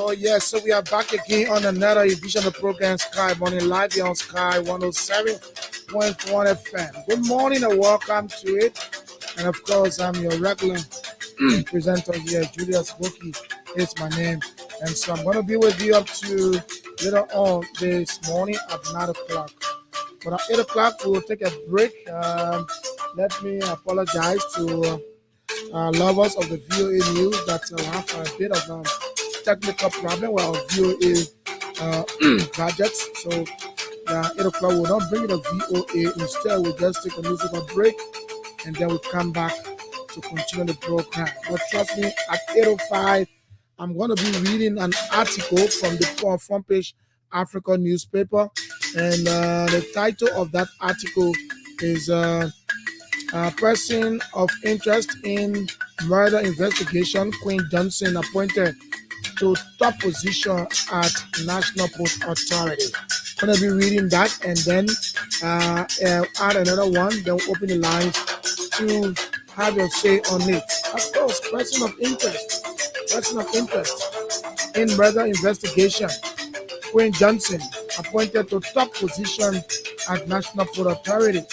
Oh, yes. So we are back again on another edition of the program Sky Morning Live here on Sky 107.1 FM. Good morning and welcome to it. And of course, I'm your regular presenter here, Julius Boki is my name. And so I'm going to be with you up to later on this morning at 9 o'clock. But at 8 o'clock, we will take a break. Let me apologize to lovers of the VOA news that have a bit of technical problem with our VOA gadgets. So 8 o'clock we will not bring the VOA. Instead, we'll just take a musical break and then we'll come back to continue the program. But trust me, at 8:05, I'm going to be reading an article from the front page Africa newspaper. And the title of that article is Person of Interest in Murder Investigation, Queen Johnson appointed to top position at National Post Authority. I'm going to be reading that and then add another one, then we'll open the lines to have your say on it. Of course, person of interest in murder investigation, Queen Johnson appointed to top position at National Port Authority.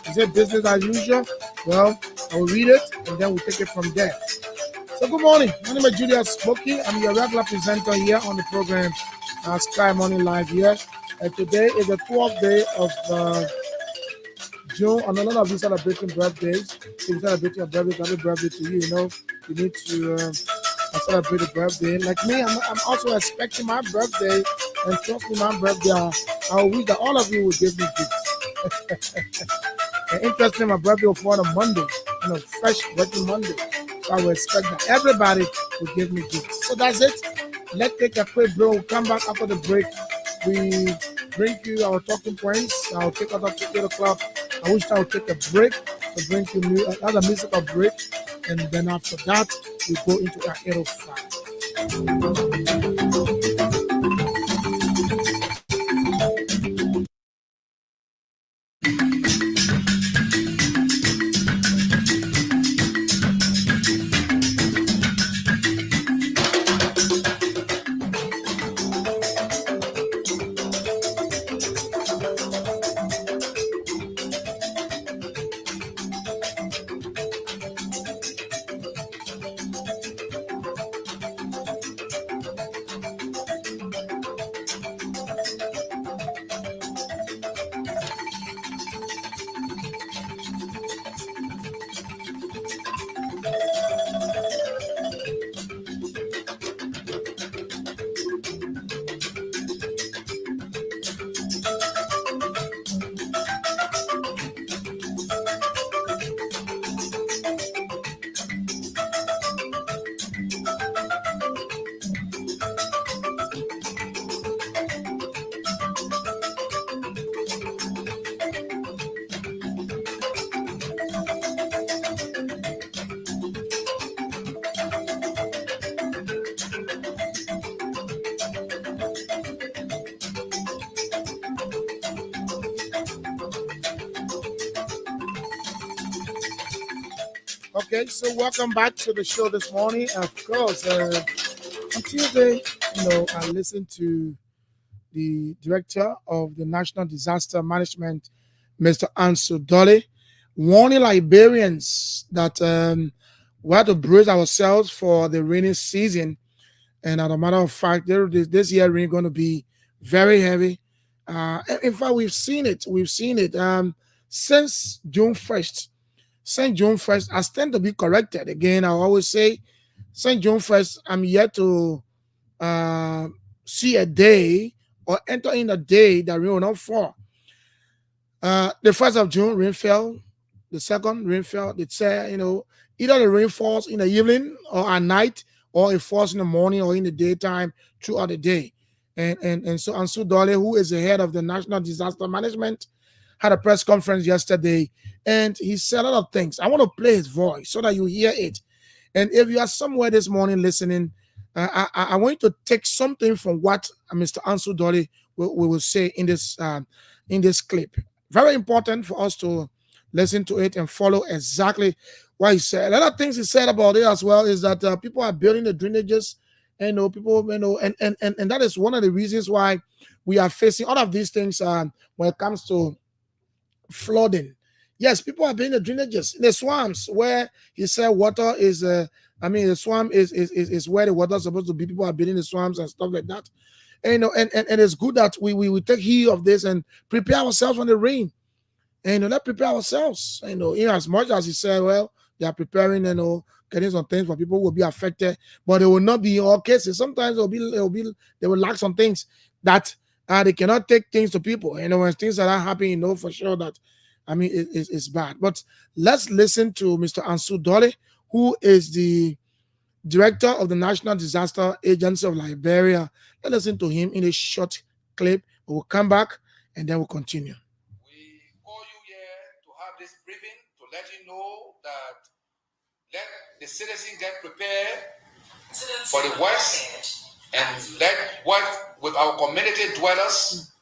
Is it business as usual? Well, I will read it and then we'll take it from there. So good morning. My name is Julius Smokey. I'm your regular presenter here on the program Sky Morning Live here. And today is the 12th day of June. And a lot of you celebrating birthdays. If you're celebrating a birthday, happy birthday to you. You know, you need to celebrate a birthday. Like me, I'm also expecting my birthday. And trust me, my birthday, I wish that all of you would give me gifts. And interestingly, my birthday will fall on a Monday, fresh working Monday. So I will expect that everybody will give me gifts. So that's it. Let's take a quick break. We'll come back after the break. We bring you our talking points. I'll take us up to 8 o'clock. I wish I would take a break to bring you another musical break. And then after that, we go into our 8:05. Okay, so welcome back to the show this morning. Of course, on Tuesday, I listened to the director of the National Disaster Management, Mr. Ansu Dolly, warning Liberians that we have to brace ourselves for the rainy season. And as a matter of fact, this year rain going to be very heavy. In fact, we've seen it. Since June 1st. Since June 1st, I stand to be corrected. Again, I always say, since June 1st, I'm yet to see a day or enter in a day that rain will not fall. The 1st of June, rain fell. The 2nd, rain fell. They say, either the rain falls in the evening or at night, or it falls in the morning or in the daytime throughout the day. And so Ansu Dolly, who is the head of the National Disaster Management, had a press conference yesterday, and he said a lot of things. I want to play his voice so that you hear it. And if you are somewhere this morning listening, I want you to take something from what Mr. Ansu Dolly will say in this clip. Very important for us to listen to it and follow exactly what he said. A lot of things he said about it as well is that people are building the drainages People, and that is one of the reasons why we are facing all of these things when it comes to flooding. Yes, people are building the drainages in the swamps where he said water is. The swamp is where the water is supposed to be. People are building the swamps and stuff like that. And it's good that we take heed of this and prepare ourselves for the rain. And let's prepare ourselves. As much as he said, well, they are preparing, getting some things for people who will be affected, but it will not be in all cases. Sometimes they will lack some things that they cannot take things to people. When things are not happening, for sure that it's bad. But let's listen to Mr. Ansu Dole, who is the director of the National Disaster Agency of Liberia. Let's listen to him in a short clip. We'll come back and then we'll continue. We call you here to have this briefing to let you know that let the citizens get prepared for the worst and let work with our community dwellers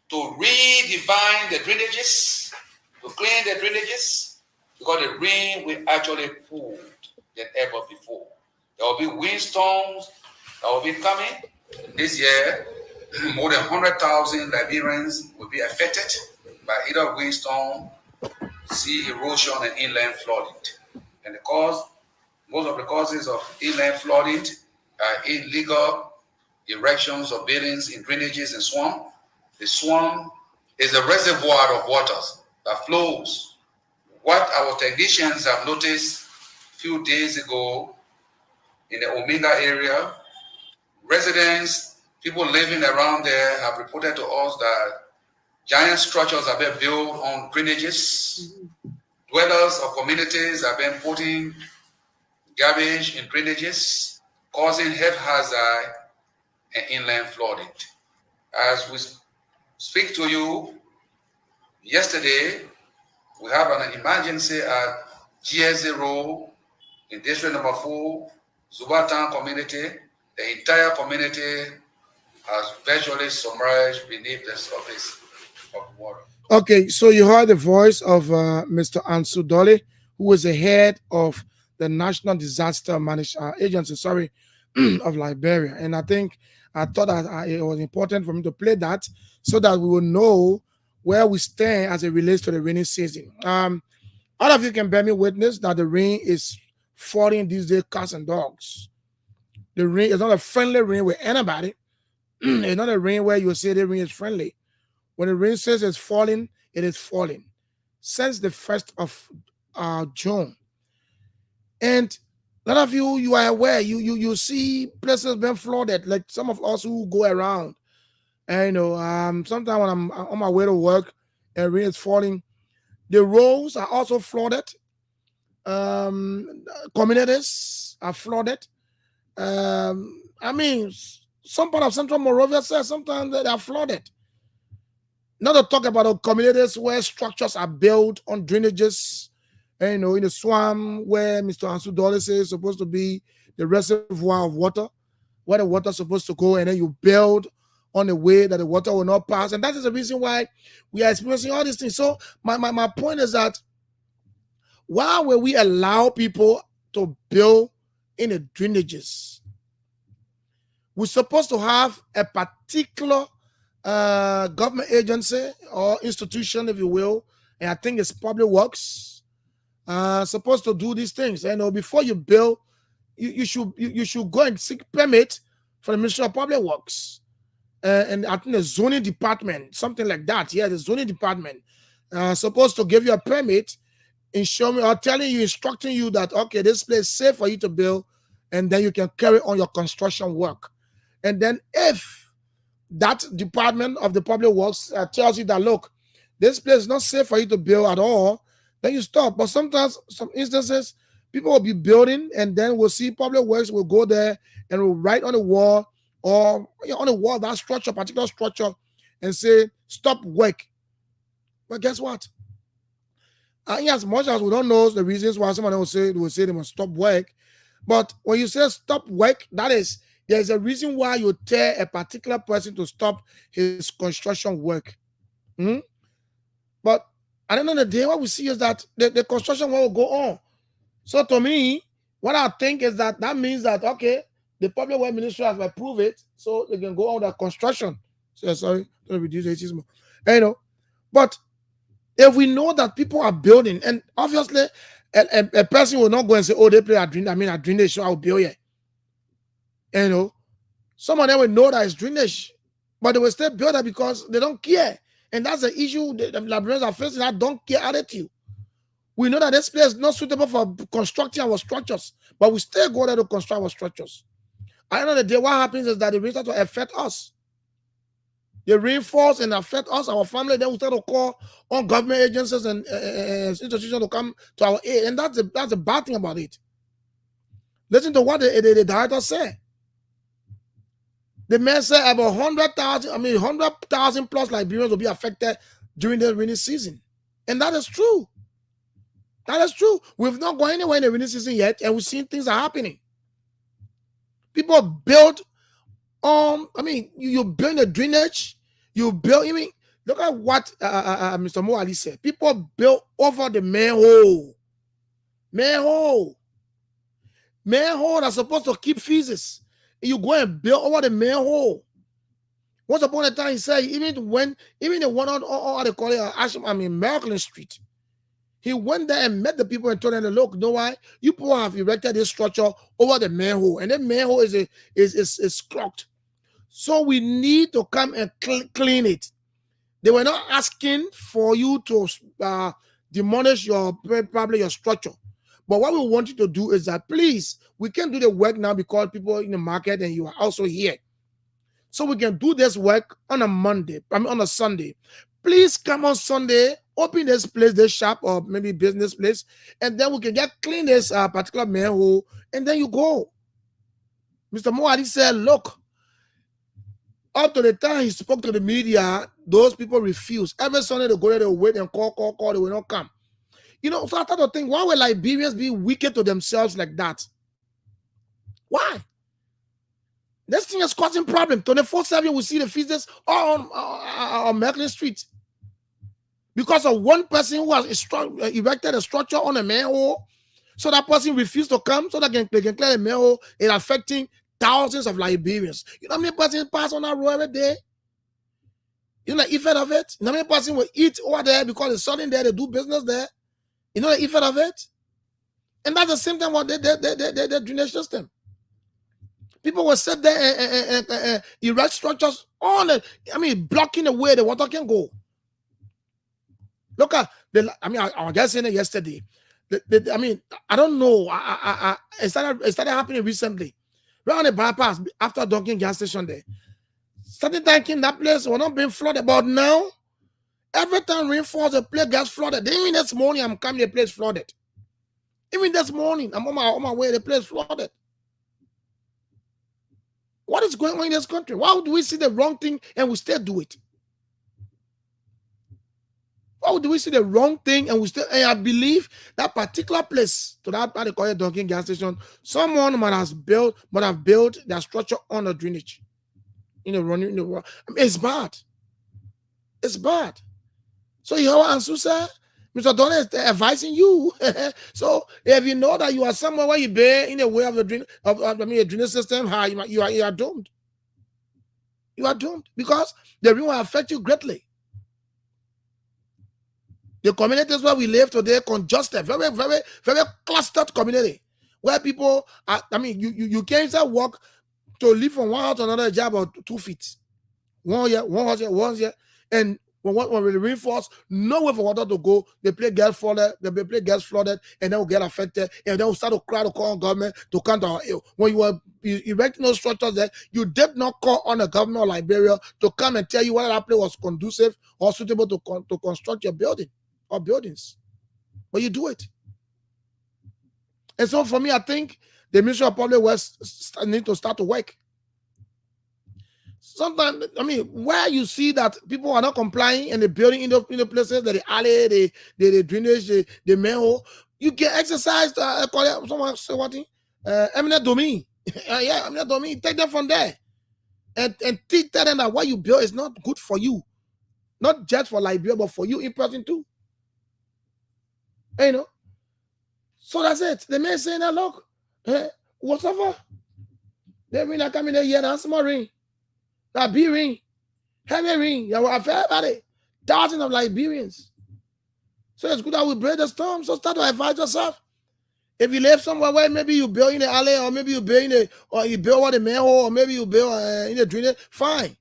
to redefine the drainages, to clean the drainages, because the rain will actually pour than ever before. There will be windstorms that will be coming this year. More than 100,000 Liberians will be affected by either windstorm, sea erosion, and inland flooding. And most of the causes of inland flooding are illegal erections of buildings in drainages and swamp. The swamp is a reservoir of waters that flows. What our technicians have noticed a few days ago in the Omega area, residents, people living around there have reported to us that giant structures have been built on drainages. Dwellers of communities have been putting garbage in drainages, causing health hazard and inland flooding. As we speak to you, yesterday, we have an emergency at GS0 in district number 4, Zubatan community. The entire community has virtually submerged beneath the surface of water. Okay, so you heard the voice of Mr. Ansu Dole, who is the head of the National Disaster Agency, of Liberia. And I thought that it was important for me to play that so that we will know where we stand as it relates to the rainy season. All of you can bear me witness that the rain is falling these days, cats and dogs. The rain is not a friendly rain with anybody. It's not a rain where you say the rain is friendly. When the rain says it's falling, it is falling. Since the 1st of June. And a lot of you are aware, you see places being flooded, like some of us who go around. And sometimes when I'm on my way to work and rain is falling, the roads are also flooded. Communities are flooded. Some part of Central Monrovia says sometimes they are flooded. Not to talk about the communities where structures are built on drainages, in the swamp where Mr. Ansu Dole says is supposed to be the reservoir of water, where the water is supposed to go, and then you build on the way that the water will not pass. And that is the reason why we are experiencing all these things. So my point is that why will we allow people to build in the drainages? We're supposed to have a particular government agency or institution, if you will, and I think it's Public Works, supposed to do these things. Before you build, you should go and seek permit for the Ministry of Public Works, and I think the zoning department, something like that. Yeah, the zoning department supposed to give you a permit, instructing you that okay, this place is safe for you to build, and then you can carry on your construction work. And then if that department of the Public Works tells you that, look, this place is not safe for you to build at all, then you stop. But sometimes, some instances, people will be building and then we'll see Public Works will go there and will write on the wall or on the wall that structure, particular structure, and say, stop work. But guess what? As much as we don't know the reasons why someone will say they must stop work, but when you say stop work, that is, there's a reason why you tell a particular person to stop his construction work. But at the end of the day, what we see is that the construction work will go on. So to me, what I think is that means that, okay, The public work ministry has approved it, so they can go on the construction. So, sorry, don't reduce ageism. But if we know that people are building, and obviously a person will not go and say, oh, they play a drainage, a drainage, so I'll build it. Some of them will know that it's drainage, but they will still build it because they don't care. And that's the issue the librarians are facing, that don't care attitude. We know that this place is not suitable for constructing our structures, but we still go there to construct our structures. At the end of the day, what happens is that the rain start to affect us. They reinforce and affect us, our family. Then we start to call on government agencies and institutions to come to our aid. And that's the bad thing about it. Listen to what the director said. The man said about 100,000 plus Liberians will be affected during the rainy season. And that is true. That is true. We've not gone anywhere in the rainy season yet, and we've seen things are happening. People build you build a drainage, you build, look at what Mr. Mo Ali said. People build over the manhole. Manhole are supposed to keep feces. You go and build over the manhole. Once upon a time, he said, even the one on they call it Merklin Street, he went there and met the people and told them, look, you know why? You people have erected this structure over the manhole, and the manhole is clogged. So we need to come and clean it. They were not asking for you to demolish probably your structure. But what we want you to do is that, please, we can do the work now because people are in the market and you are also here. So we can do this work on a Sunday. Please come on Sunday, open this place, this shop or maybe business place, and then we can get clean this particular manhole, and then you go. Mr. Mo Ali said, look, up to the time he spoke to the media, those people refused. Every Sunday they go there, they wait and call, they will not come. So I thought to think, why will Liberians be wicked to themselves like that? Why? This thing is causing problem. 24/7 we see the feces on Merklin Street. Because of one person who has erected a structure on a manhole, so that person refused to come, so that they can clear the manhole, it's affecting thousands of Liberians. You know how many persons pass on that road every day? You know the effect of it? You know how many persons will eat over there because it's sunny there, they do business there? You know the effect of it? And that's the same thing about the drainage system. People will sit there and erect structures blocking the way the water can go. Look at I was just saying it yesterday. I don't know. It started happening recently. Right on the bypass after Dunkin' gas station there. Started thinking that place was not being flooded, but now every time rain falls, the place gets flooded. Even this morning, I'm coming, the place flooded. Even this morning, I'm on my way, the place flooded. What is going on in this country? Why do we see the wrong thing and we still do it? Why do we see the wrong thing and we still? And I believe that particular place, to that they call it Dunkin' gas station, someone might have built their structure on the drainage. Running in the water. It's bad. It's bad. So you hear what Ansu said? Mr. Donald is advising you. So if you know that you are somewhere where you bear in a way of a drainage system, you are doomed. You are doomed because the rain will affect you greatly. The communities where we live today, congested, very, very, very clustered community, where people are, you can't even walk to live from one house to another job about 2 feet. One year, and when we reinforce, nowhere for water to go, the place gets flooded, and then we'll get affected, and then we'll start to cry to call on government to come to our aid. When you were erecting those structures there, you did not call on the government of Liberia to come and tell you whether that place was conducive or suitable to construct your building or buildings. But you do it. And so for me, I think the Ministry of Public Works need to start to work. Sometimes, where you see that people are not complying and the building in the places, that the alley, the drainage, the manhole, you can exercise. Someone say what? Eminent domain. Yeah, eminent domain. Take them from there, and tell them that what you build is not good for you, not just for Liberia, but for you in person too. So that's it. The man saying that, look, whatever. The rain that come in the year, that's small rain. That big rain, heavy rain. You have everybody. Thousands of Liberians. So it's good that we brave the storm. So start to advise yourself. If you live somewhere where maybe you build in the alley, or maybe you build in the, or you build what the manhole, or maybe you build in the drainage, fine.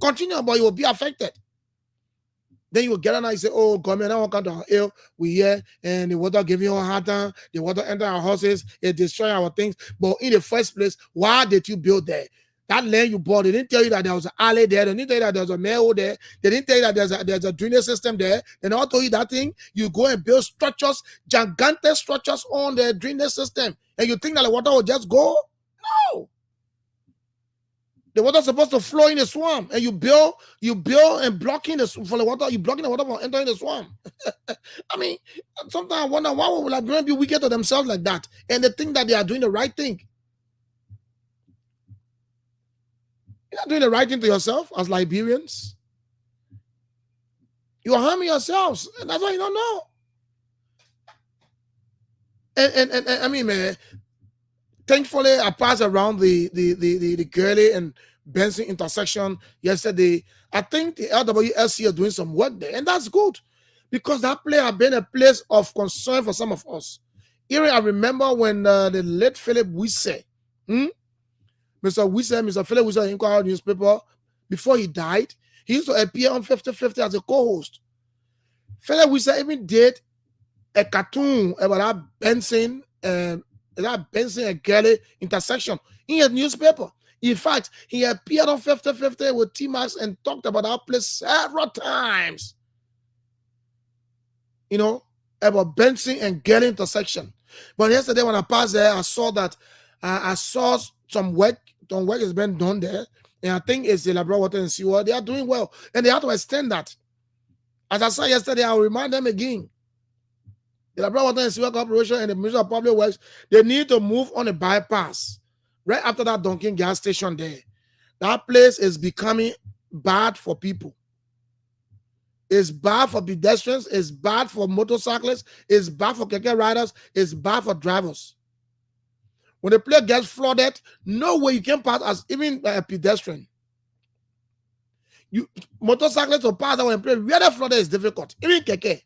Continue, but you will be affected. Then you will get on and say, oh, government, I won't come to our ill. We here, and the water giving you a hard time. The water enter our houses, it destroy our things. But in the first place, why did you build there? That land you bought, they didn't tell you that there was an alley there. They didn't tell you that there was a manhole there. They didn't tell you that there's a drainage system there. They never told you that thing. You go and build structures, gigantic structures on the drainage system. And you think that the water will just go? No. The water is supposed to flow in the swamp, and you build and blocking the for the water. You blocking the water from entering the swamp. I mean, sometimes I wonder why would Liberians be wicked to themselves like that, and they think that they are doing the right thing. You're not doing the right thing to yourself as Liberians. You are harming yourselves, and that's why you don't know. And I mean, man, thankfully, I passed around the Gurley and Benson intersection yesterday. I think the LWSC are doing some work there, and that's good because that place has been a place of concern for some of us. Here, I remember when the late Philip Wisse, Mr. Philip Wisse, in our newspaper, before he died, he used to appear on 50/50 as a co-host. Philip Wisse even did a cartoon about that Benson and Gurley intersection in his newspaper. In fact, he appeared on 50/50 with T-Max and talked about that place several times. You know, about Benson and Gurley intersection. But yesterday when I passed there, I saw that some work has been done there. And I think it's the Labrador Water and Sewer. They are doing well. And they have to extend that. As I said yesterday, I will remind them again. The Labrador Water and Sewer Corporation and the Ministry of Public Works, they need to move on a bypass right after that Dunkin' gas station there. That place is becoming bad for people. It's bad for pedestrians. It's bad for motorcyclists. It's bad for keke riders. It's bad for drivers. When the place gets flooded, no way you can pass as even a pedestrian. Motorcyclists will pass that when the place really flooded is difficult. Even keke.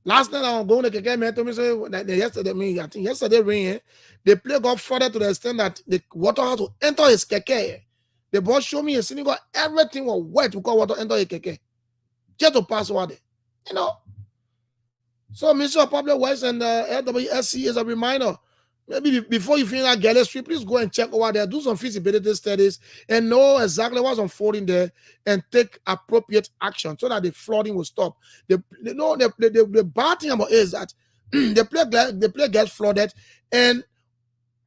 Last night I was going to keke, man told me say that yesterday rain, the place got flooded to the extent that the water had to enter his keke. The boss showed me a scene, everything was wet because water entered his keke. Just to pass over there. You know. So Ministry of Public Works and LWSC is a reminder. Maybe before you finish that Gurley Street, please go and check over there, do some feasibility studies, and know exactly what's unfolding there, and take appropriate action so that the flooding will stop. The bad thing about it is that the place gets flooded, and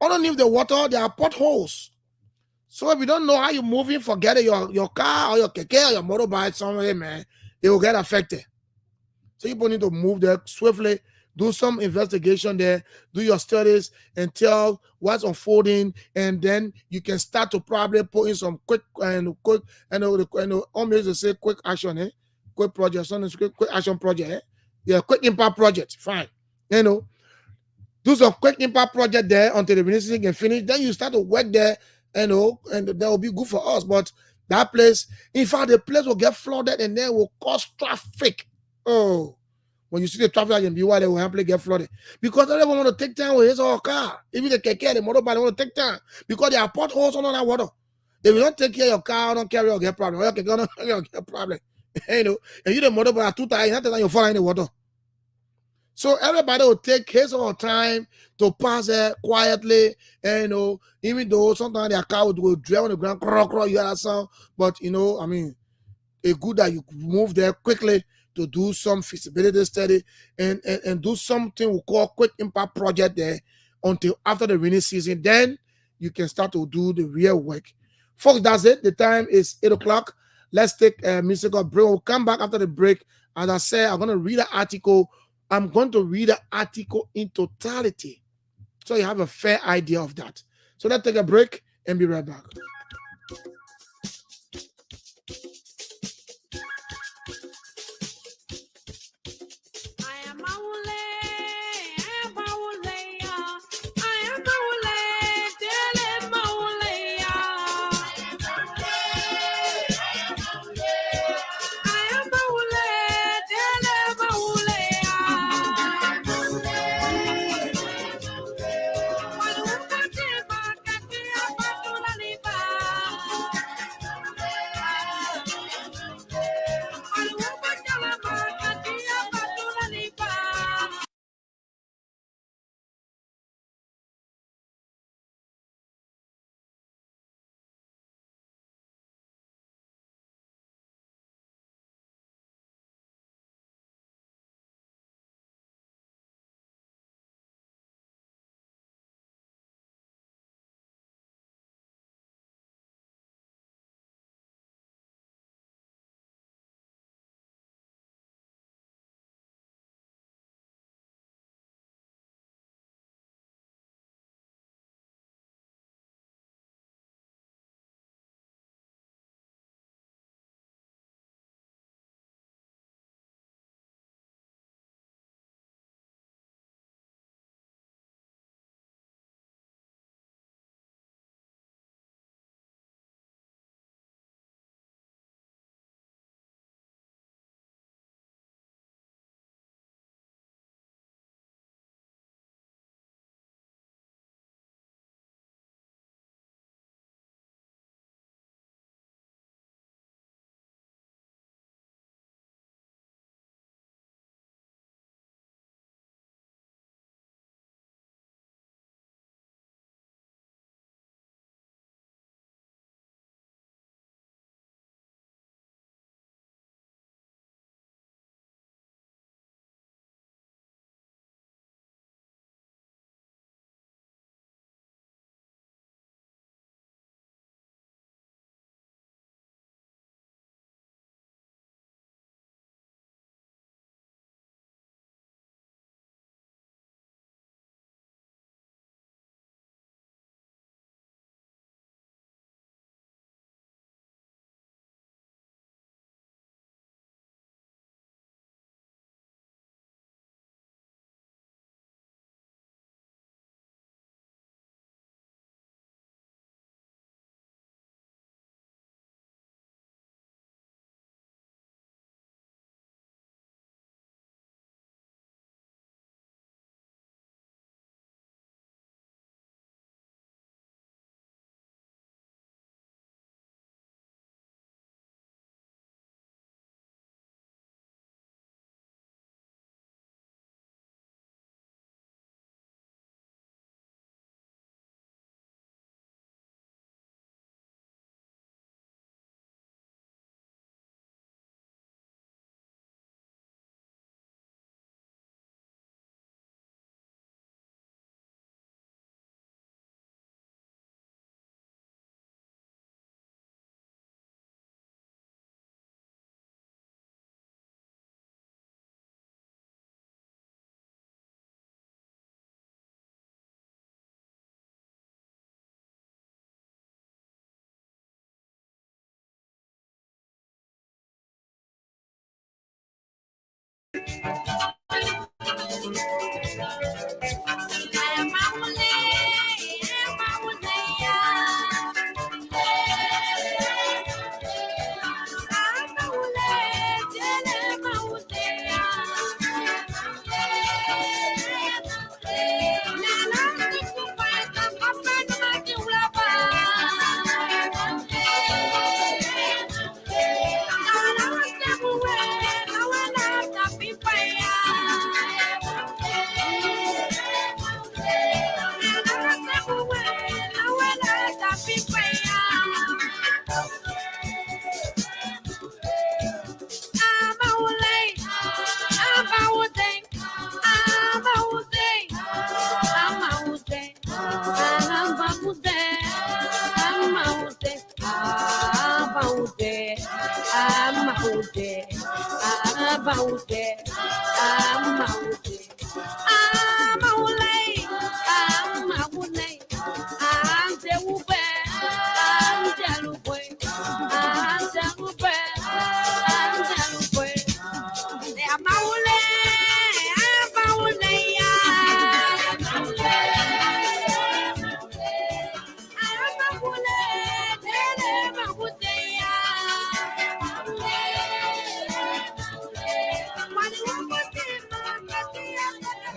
underneath the water there are potholes. So if you don't know how you're moving, forget it. Your car or your keke or your motorbike somewhere, man, it will get affected. So you need to move there swiftly. Do some investigation there, do your studies, and tell what's unfolding, and then you can start to probably put in some quick almost to say quick action, quick project, quick action project, yeah, quick impact project, fine, do some quick impact project there until the rainy season can finish. Then you start to work there, and that will be good for us. But that place, in fact, the place will get flooded, and then will cause traffic. Oh. When you see the traffic in BY, they will happily get flooded. Because they don't want to take time with his or her car. Even the keke, the motorbike, they want to take time. Because there are potholes under that water. If you don't take care of your car, don't carry, you'll get problem. Your keke, don't carry, you'll get problem. And you the motorbike are too tired, you don't fall in the water. So everybody will take his or her time to pass there quietly. And even though sometimes their car will drive on the ground, you hear that sound. But I mean, it's good that you move there quickly to do some feasibility study and do something we call quick impact project there until after the rainy season. Then you can start to do the real work. Folks, that's it. The time is 8 o'clock. Let's take a musical break. We'll come back after the break. As I said, I'm going to read the article. I'm going to read the article in totality so you have a fair idea of that. So let's take a break and be right back.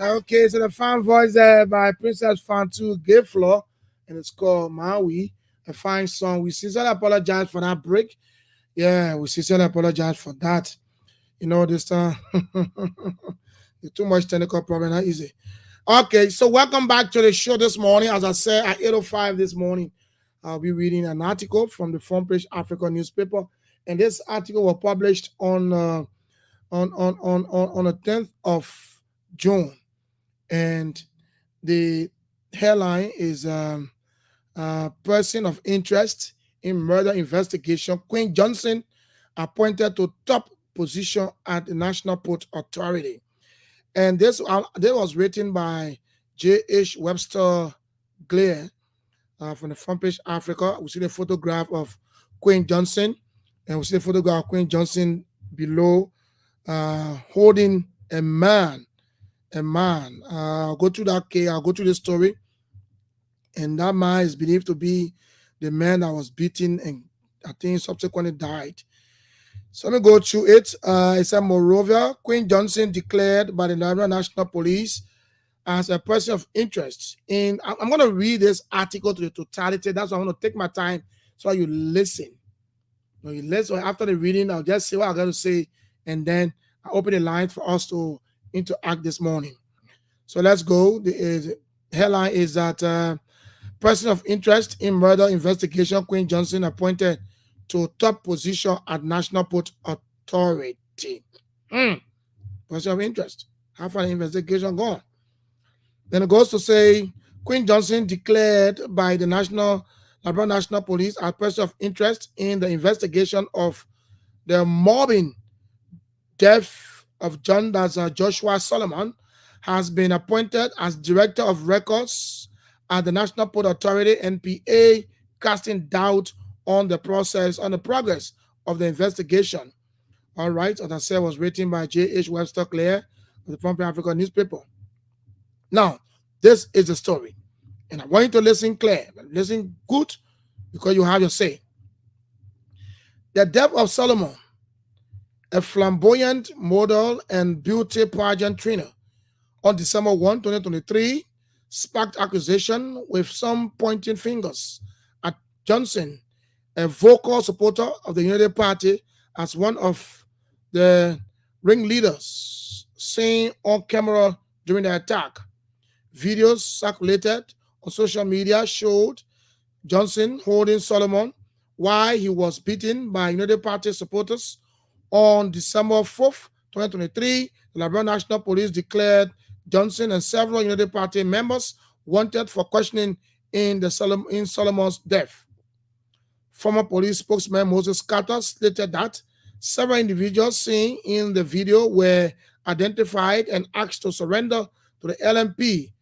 Okay, so the fan voice there by Princess Fantu Gay Floor, and it's called Maui, a fine song. We sincerely apologize for that break. Yeah, we sincerely apologize for that. You know, this too much technical problem, not easy. Okay, so welcome back to the show this morning. As I said, at 8:05 this morning, I'll be reading an article from the Front Page Africa newspaper, and this article was published on the 10th of June, and the headline is person of interest in murder investigation. Queen Johnson appointed to top position at the National Port Authority. And this was written by J.H. Webster Glare from the Front Page Africa. We see the photograph of Queen Johnson, and we see the photograph of Queen Johnson below holding a man. I'll go to that case, I'll go to the story. And that man is believed to be the man that was beaten and I think subsequently died. So let me go to it. It said, moreover, Queen Johnson declared by the Liberia National Police as a person of interest in. I'm going to read this article to the totality. That's why I'm going to take my time so you listen. When you listen, after the reading, I'll just say what I'm going to say, and then I open the line for us to interact this morning. So let's go. The headline is that person of interest in murder investigation, Queen Johnson appointed to top position at National Port Authority. Person of interest. How far the investigation gone? Then it goes to say, Queen Johnson declared by the Liberia National Police as person of interest in the investigation of the mobbing death of Joshua Solomon, has been appointed as Director of Records at the National Port Authority, NPA, casting doubt on the progress of the investigation. All right, as I said, was written by J.H. Webster Glare of the Front Page Africa newspaper. Now, this is the story, and I want you to listen clear, listen good, because you have your say. The death of Solomon, a flamboyant model and beauty pageant trainer, on December 1, 2023, sparked accusation with some pointing fingers at Johnson, a vocal supporter of the United Party, as one of the ringleaders, seen on camera during the attack. Videos circulated on social media showed Johnson holding Solomon while he was beaten by United Party supporters. On December 4th, 2023, the Liberia National Police declared Johnson and several United Party members wanted for questioning in Solomon's death. Former police spokesman Moses Carter stated that several individuals seen in the video were identified and asked to surrender to the LMP.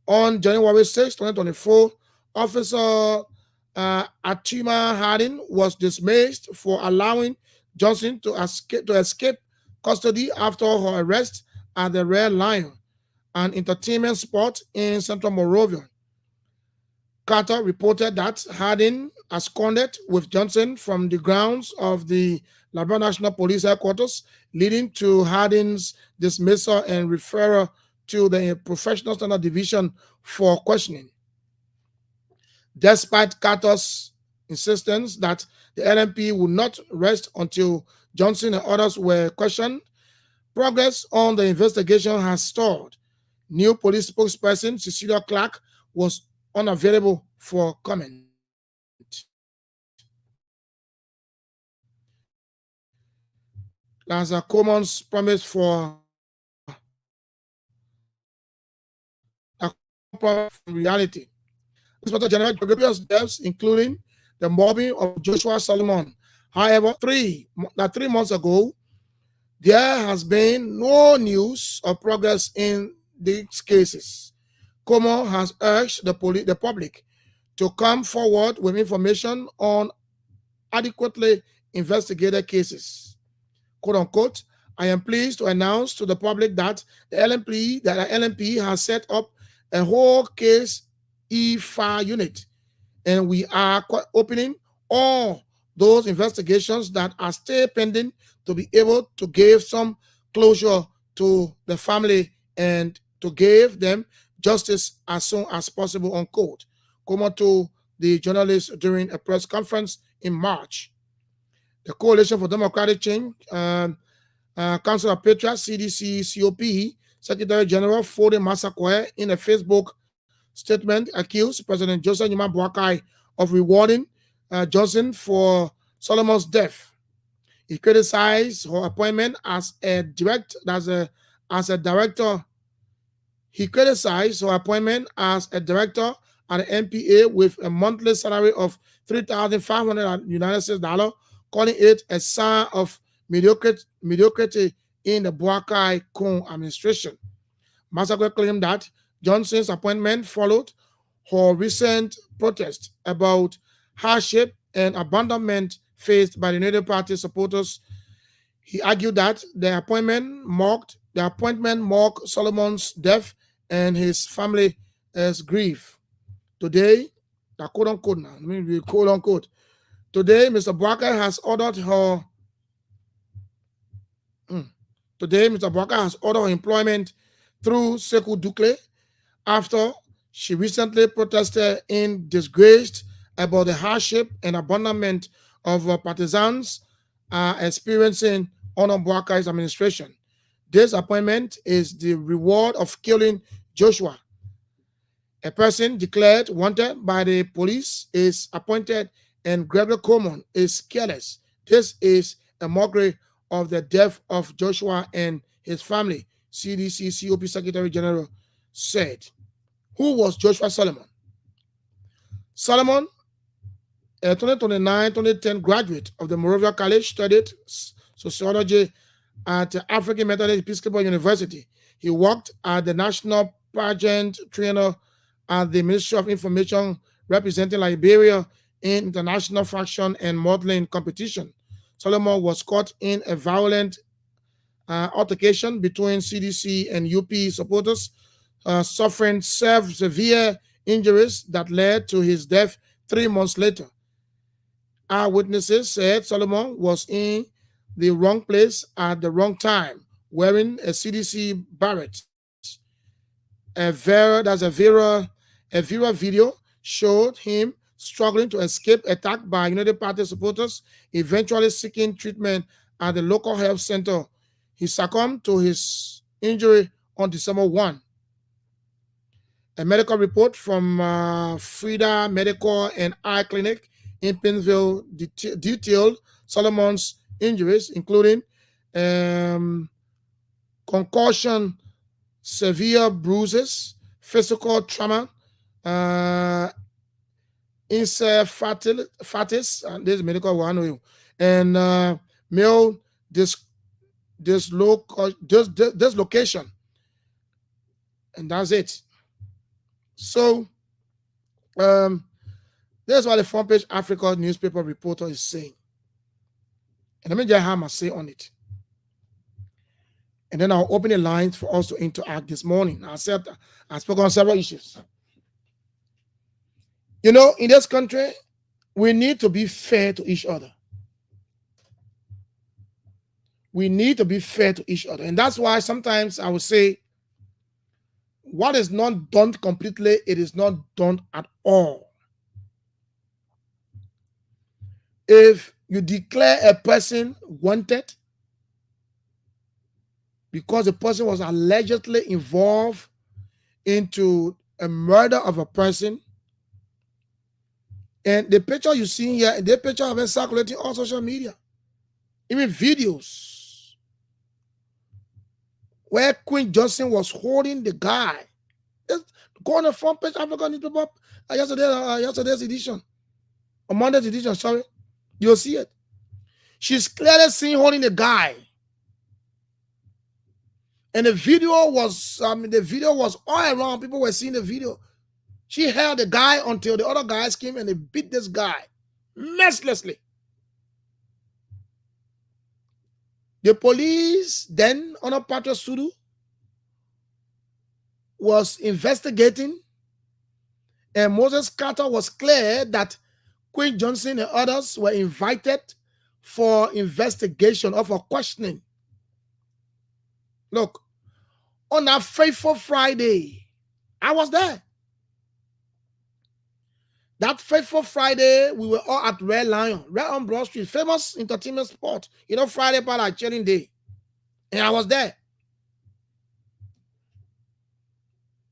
On January 6, 2024, Officer Atima Harding was dismissed for allowing Johnson to escape custody after her arrest at the Red Lion, an entertainment spot in Central Monrovia. Carter reported that Harding absconded with Johnson from the grounds of the Liberia National Police headquarters, leading to Harding's dismissal and referral to the Professional Standard Division for questioning. Despite Carter's insistence that the LMP would not rest until Johnson and others were questioned, progress on the investigation has stalled. New police spokesperson Cecilia Clark was unavailable for comment. As a Coleman's promise for reality. Inspector General Georgios deaths, including the mobbing of Joshua Solomon. However, 3 months ago, There has been no news or progress in these cases. Como has urged the public to come forward with information on adequately investigated cases. Quote unquote, I am pleased to announce to the public that the LMP has set up a whole case e-file unit, and we are opening all those investigations that are still pending to be able to give some closure to the family and to give them justice as soon as possible, unquote. Como to the journalists during a press conference in March. The Coalition for Democratic Change, Council of Patriots, CDC, COP, Secretary General Fode Massaquoi, in a Facebook statement, accused President Joseph Numa Boakai of rewarding Johnson for Solomon's death. He criticized her appointment as a director. He criticized her appointment as a director at the NPA with a monthly salary of $3,500 United States dollars, calling it a sign of mediocrity in the Boakai Kun administration. Massaquoi claimed that Johnson's appointment followed her recent protest about hardship and abandonment faced by the United Party supporters. He argued that the appointment marked Solomon's death and his family's grief. Today, the quote unquote now, quote unquote. Today, Mr. Boakai has ordered her. Today, Mr. Boakai has ordered her employment through Sekou Dukle after she recently protested in disgrace about the hardship and abandonment of partisans experiencing under Boakai's administration. This appointment is the reward of killing Joshua. A person declared wanted by the police is appointed and Gregory Coleman is careless. This is a mockery of the death of Joshua and his family, CDC COP Secretary General said. Who was Joshua Solomon? Solomon, a 2009-2010 graduate of the Moravia College, studied sociology at African Methodist Episcopal University. He worked at the National Pageant Trainer at the Ministry of Information, representing Liberia in international fashion and modeling competition. Solomon was caught in a violent altercation between CDC and UP supporters, suffering severe injuries that led to his death 3 months later. Eyewitnesses said Solomon was in the wrong place at the wrong time, wearing a CDC beret. A viral video showed him struggling to escape attack by United Party supporters, eventually seeking treatment at the local health center. He succumbed to his injury on December 1. A medical report from Frida Medical and Eye Clinic in Pennsville detailed Solomon's injuries, including concussion, severe bruises, physical trauma, encephalitis, and this is medical one, and male dislocation, and that's it. So, that's what the Front Page Africa newspaper reporter is saying. And let me just have my say on it. And then I'll open the lines for us to interact this morning. I spoke on several issues. You know, in this country, we need to be fair to each other. We need to be fair to each other. And that's why sometimes I would say, what is not done completely, it is not done at all. If you declare a person wanted because the person was allegedly involved into a murder of a person, and the picture you see here, the picture have been circulating on social media, even videos where Queen Johnson was holding the guy. Go on the Front Page Africa newspaper yesterday's edition, or Monday's edition, sorry. You'll see it. She's clearly seen holding the guy. And the video was all around. People were seeing the video. She held the guy until the other guys came and they beat this guy mercilessly. The police then, under Patrick Sudu, was investigating, and Moses Carter was clear that Queen Johnson and others were invited for investigation or for questioning. Look, on that fateful Friday, I was there. That fateful Friday, we were all at Red Lion, right on Broad Street, famous entertainment spot. You know, Friday part like chilling day. And I was there.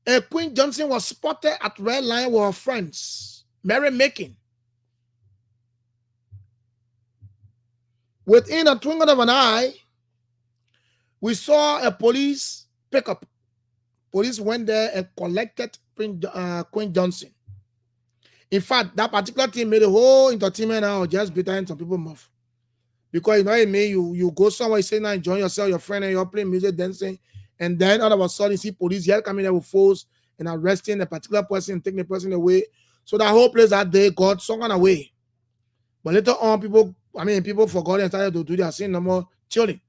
And Queen Johnson was spotted at Red Lion with her friends, merrymaking. Within a twinkle of an eye, we saw a police pickup. Police went there and collected Queen Johnson. In fact, that particular thing made the whole entertainment now just bitter in some people's mouth. Because you know what I mean, you go somewhere, you say now enjoy yourself, your friend, and you're playing music, dancing, and then all of a sudden you see police here coming there with force and arresting a particular person and taking the person away. So that whole place that day got someone away. But later on, people forgot and started to do their sin no more chilling.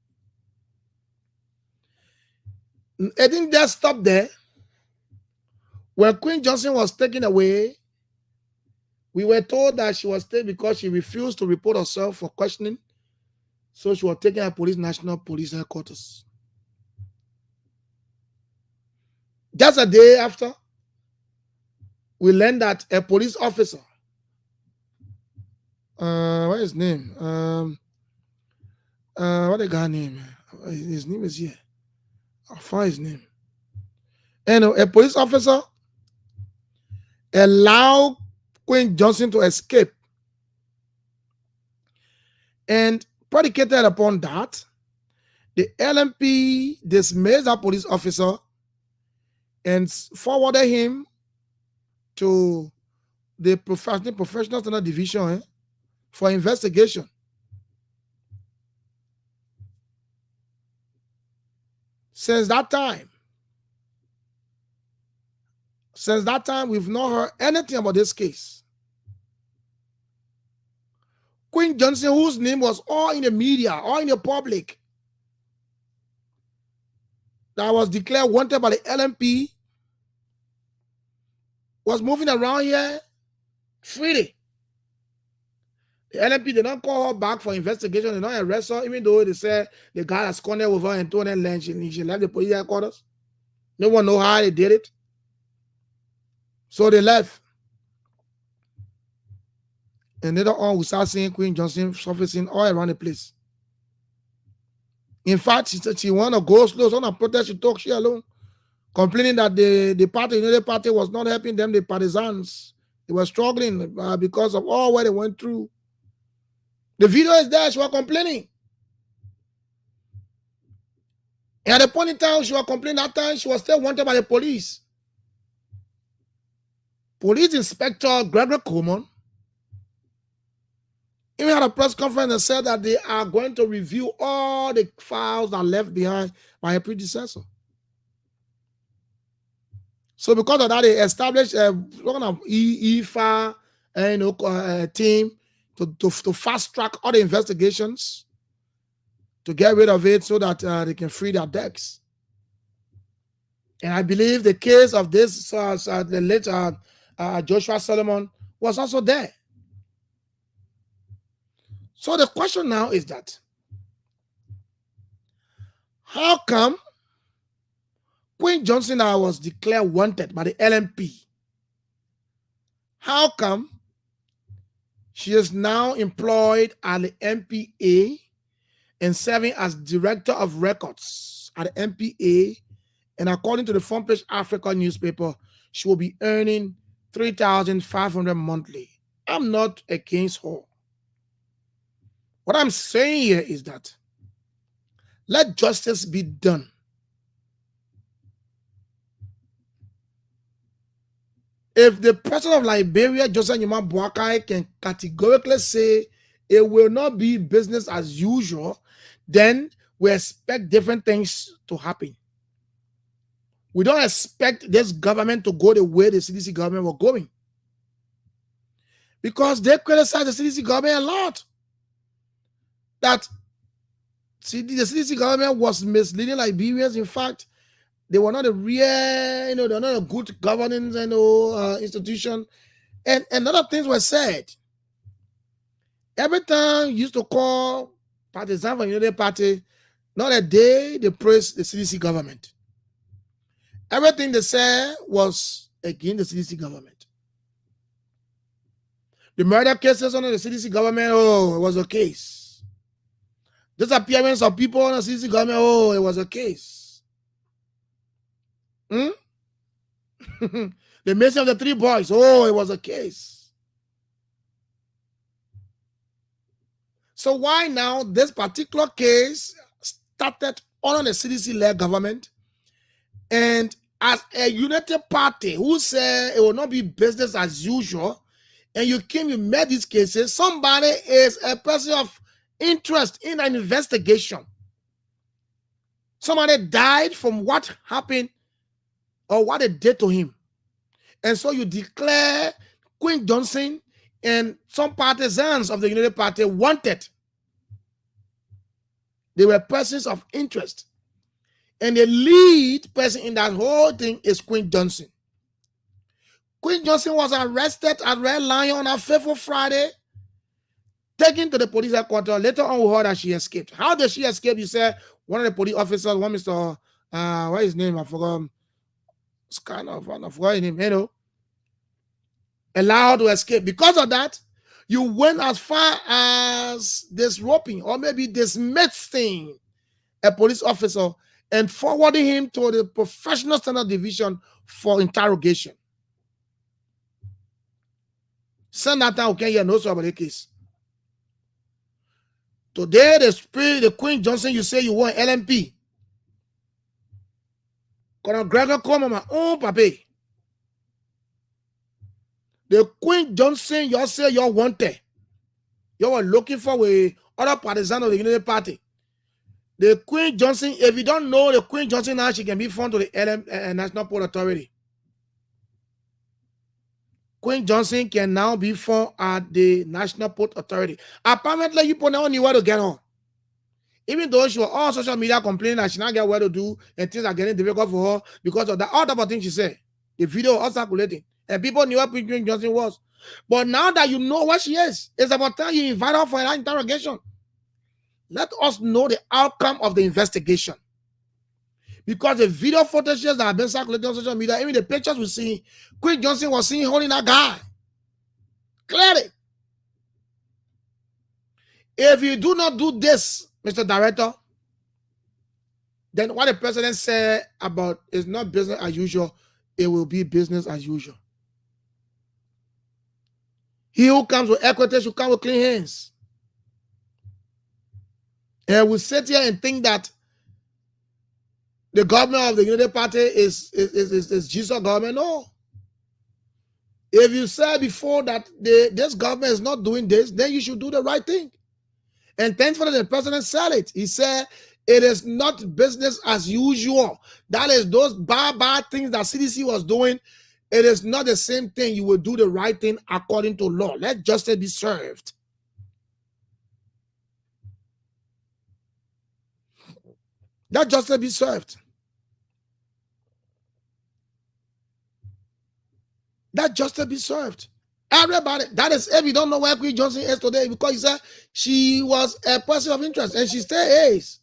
It didn't just stop there. When Queen Johnson was taken away, we were told that she was taken because she refused to report herself for questioning. So she was taken at National Police Headquarters. Just a day after, we learned that a police officer, what is his name? What the guy name? His name is here. I'll find his name. And a police officer allowed Queen Johnson to escape. And predicated upon that, the LMP dismissed that police officer and forwarded him to the Professional Standard Division for investigation. Since that time, we've not heard anything about this case. Queen Johnson, whose name was all in the media, all in the public, that was declared wanted by the LMP, was moving around here freely. The LMP did not call her back for investigation. They did not arrest her, even though they said the guy has cornered with her and told her and she left the police headquarters. No one knows how they did it. So they left. And later on, we start seeing Queen Johnson surfacing all around the place. In fact, she said she want to go slow. So on a protest, she talked she alone, complaining that the party, the party was not helping them, the partisans. They were struggling because of all what they went through. The video is there. She was complaining. And at the point in time she was complaining, that time she was still wanted by the police. Police Inspector Gregory Coleman even had a press conference and said that they are going to review all the files that are left behind by a predecessor. So because of that, they established a kind of EFA team to fast track all the investigations, to get rid of it so that they can free their decks. And I believe the case of this, the late Joshua Solomon was also there. So the question now is that, how come Queen Johnson was declared wanted by the LMP? How come she is now employed at the MPA and serving as Director of Records at the MPA? And according to the Front Page Africa newspaper, she will be earning $3,500 monthly. I'm not against her. What I'm saying here is that let justice be done. If the president of Liberia, Joseph Nyaman Boakai, can categorically say it will not be business as usual, then we expect different things to happen. We don't expect this government to go the way the CDC government was going. Because they criticize the CDC government a lot. That the CDC government was misleading Liberians. In fact, they were not a real, they're not a good governance, institution. And other things were said. Every time you used to call partisan for United Party, not a day they praised the CDC government. Everything they said was against the CDC government. The murder cases under the CDC government, it was a case. Disappearance of people under the CDC government, it was a case. The missing of the 3 boys, it was a case. So why now this particular case started under the CDC-led government, and as a united party who said it will not be business as usual, and you met these cases, somebody is a person of interest in an investigation. Somebody died from what happened or what they did to him. And so you declare Queen Johnson and some partisans of the United Party wanted. They were persons of interest. And the lead person in that whole thing is Queen Johnson. Queen Johnson was arrested at Red Lion on a fateful Friday, taken to the police headquarters. Later on, we heard that she escaped. How did she escape? You said one of the police officers, one Mr. What is his name? I forgot. It's kind of, I forgot his name, allowed to escape. Because of that, you went as far as disrobing or maybe dismissing a police officer and forwarding him to the Professional Standard Division for interrogation. Send that time, okay, no so about the case. Today, the Queen Johnson, you say you want LMP. Colonel Gregor come on my own papi. The Queen Johnson, you say you wanted. You were looking for with other partisans of the United Party. The Queen Johnson, if you don't know the Queen Johnson now, she can be found to the National Port Authority. Queen Johnson can now be found at the National Port Authority. Apparently, you put on where to get on. Even though she was on social media complaining that she not get where to do and things are getting difficult for her because of the all type of things she said. The video was circulating. And people knew what Queen Johnson was. But now that you know what she is, it's about time you invite her for an interrogation. Let us know the outcome of the investigation. Because the video footage that have been circulating on social media, even the pictures we see, Queen Johnson was seen holding that guy. Clearly. If you do not do this, Mr. Director, then what the president said about is not business as usual, it will be business as usual. He who comes with equity should come with clean hands. And we sit here and think that the government of the United Party is Jesus government. No. If you said before that this government is not doing this, then you should do the right thing. And thankfully, the president said it. He said, it is not business as usual. That is those bad things that CDC was doing. It is not the same thing. You will do the right thing according to law. Let justice be served. Let justice be served. Let justice be served. Everybody, that is if you don't know where Queen Johnson is today, because he said she was a person of interest and she still is.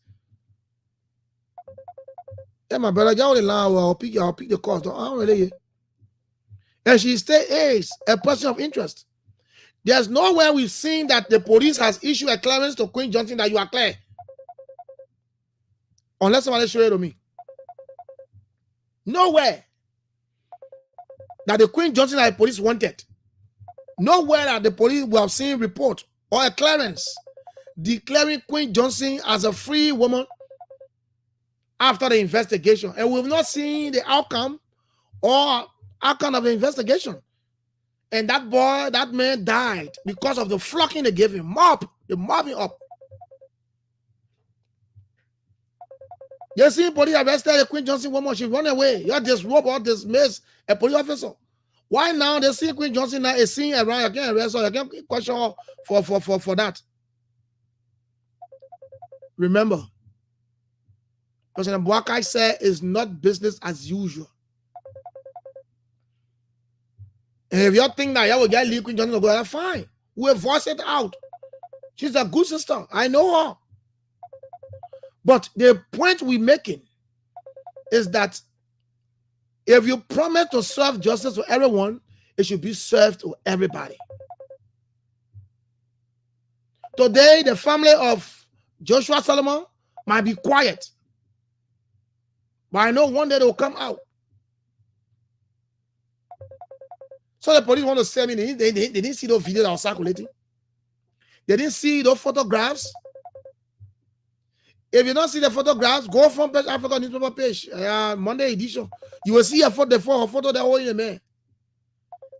Yeah, my brother, I'll pick the calls. Don't really. And she still is a person of interest. There's nowhere we've seen that the police has issued a clearance to Queen Johnson that you are clear. Unless somebody show it to me. Nowhere that the Queen Johnson that the police wanted. Nowhere that the police will have seen report or a clearance declaring Queen Johnson as a free woman after the investigation. And we've not seen the outcome or outcome of the investigation. And that boy, that man died because of the flocking they gave him. They mobbed him up. You see police arrested a Queen Johnson woman, she run away. You disrobe or dismiss a police officer. Why now they see Queen Johnson now is seen around, you can't arrest her, you can't question her for that. Remember, President Boakai said it's not business as usual. And if you think that you will get Queen Johnson to go, that's fine. We'll voice it out. She's a good sister. I know her. But the point we're making is that if you promise to serve justice to everyone, it should be served to everybody. Today, the family of Joshua Solomon might be quiet, but I know one day they will come out. So the police want to send me, they didn't see those videos that were circulating. They didn't see those photographs. If you don't see the photographs, go from Page Africa newspaper page, Monday edition. You will see her photo there holding a man.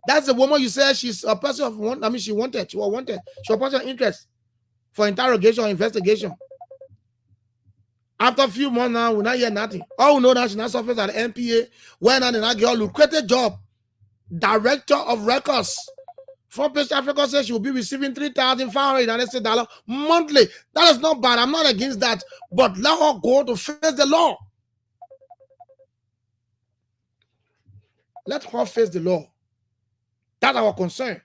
That's the woman you said she's a person of one. I mean, she was wanted. She was a person of interest for interrogation or investigation. After a few months now, we not hear nothing. All we know that she's not surface at the NPA. When that girl lucrative job, director of records. Front Page Africa says she will be receiving $3,500 monthly. That is not bad. I'm not against that. But let her go to face the law. Let her face the law. That's our concern.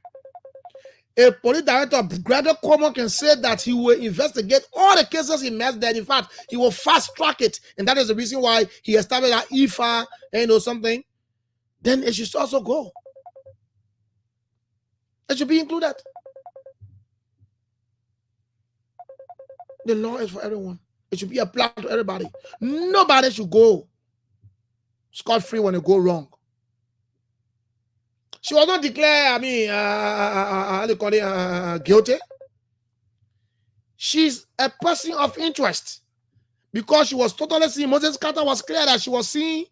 A police director, Gregor Cuomo, can say that he will investigate all the cases he messed there. In fact, he will fast track it. And that is the reason why he established that IFA, something. Then it should also go. It should be included. The law is for everyone. It should be applied to everybody. Nobody should go scot-free when they go wrong. She was not declared, guilty. She's a person of interest because she was totally seeing. Moses Carter was clear that she was seeing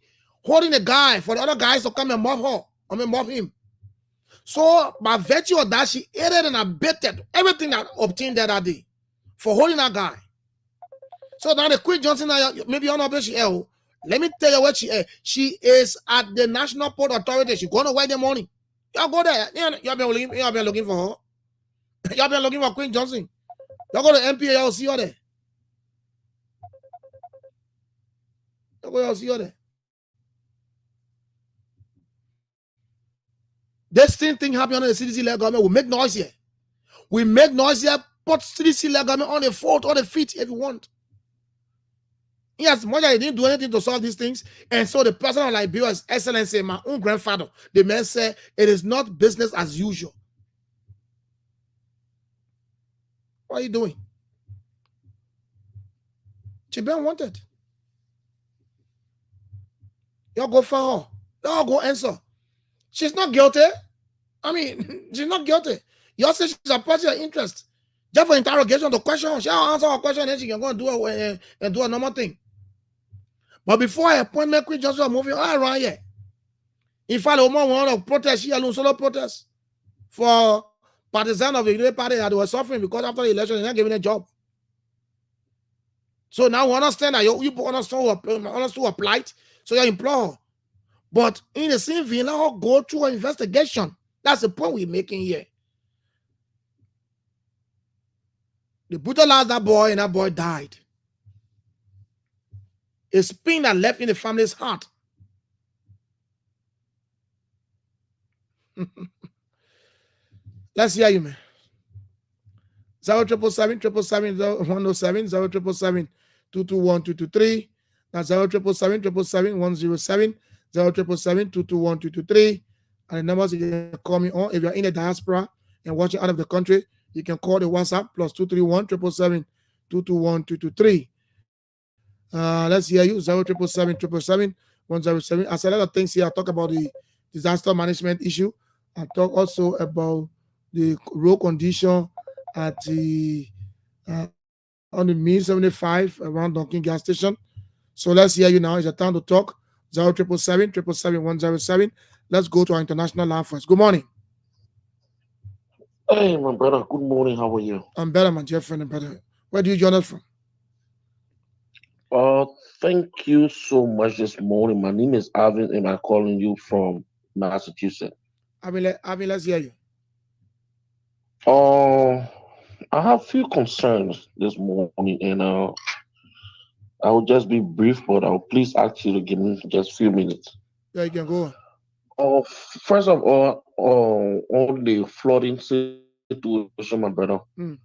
holding a guy for the other guys to come and mob her. Mob him. So, by virtue of that, she aided and abetted everything that obtained that day for holding that guy. So now the Queen Johnson, maybe you're not she let me tell you what she is. She is at the National Port Authority. She's going to wait the money. Y'all go there. Y'all been looking for her. Y'all been looking for Queen Johnson. Y'all go to MPA, y'all see her there. Y'all see her there. This same thing happening on the CDC-led government. We make noise here. We make noise here. Put CDC-led government on the foot or the feet if you want. Yes, much as they didn't do anything to solve these things. And so the person of Liberia's Excellency, my own grandfather, the man said, it is not business as usual. What are you doing? She been wanted. Y'all go for her. Y'all go answer. She's not guilty. I mean, she's not guilty. You say she's a person of interest. Just for interrogation, the question, she'll answer her question, and then she can go and do a normal thing. But before her appointment, Queen Johnson was moving all around here. In fact, the woman wanted to protest, she alone solo protest for partisans of the Unity Party that were suffering because after the election, they're not giving a job. So now we understand that you understand who applied, so you employ her. But in the same vein, let her go through an investigation. That's the point we're making here. They brutalized that boy, and that boy died. A pain that left in the family's heart. Let's hear you, man. 07777 221 That's 07777 07777 And the numbers you can call me on. If you're in the diaspora and watching out of the country, you can call the WhatsApp plus 231 777 221 let's hear you. 07777 107. I said a lot of things here. I talk about the disaster management issue. I talk also about the road condition at the on the Mill 75 around Dunkin gas station. So let's hear you now. It's a time to talk. 07777 107. Let's go to our international line first. Good morning. Hey, my brother. Good morning. How are you? I'm better, my dear friend. And better. Where do you join us from? Thank you so much this morning. My name is Alvin, and I'm calling you from Massachusetts. Let's hear you. Uh, I have few concerns this morning, and I will just be brief, but I'll please ask you to give me just few minutes. Yeah, you can go on. First of all, on the flooding situation, my brother, Mm.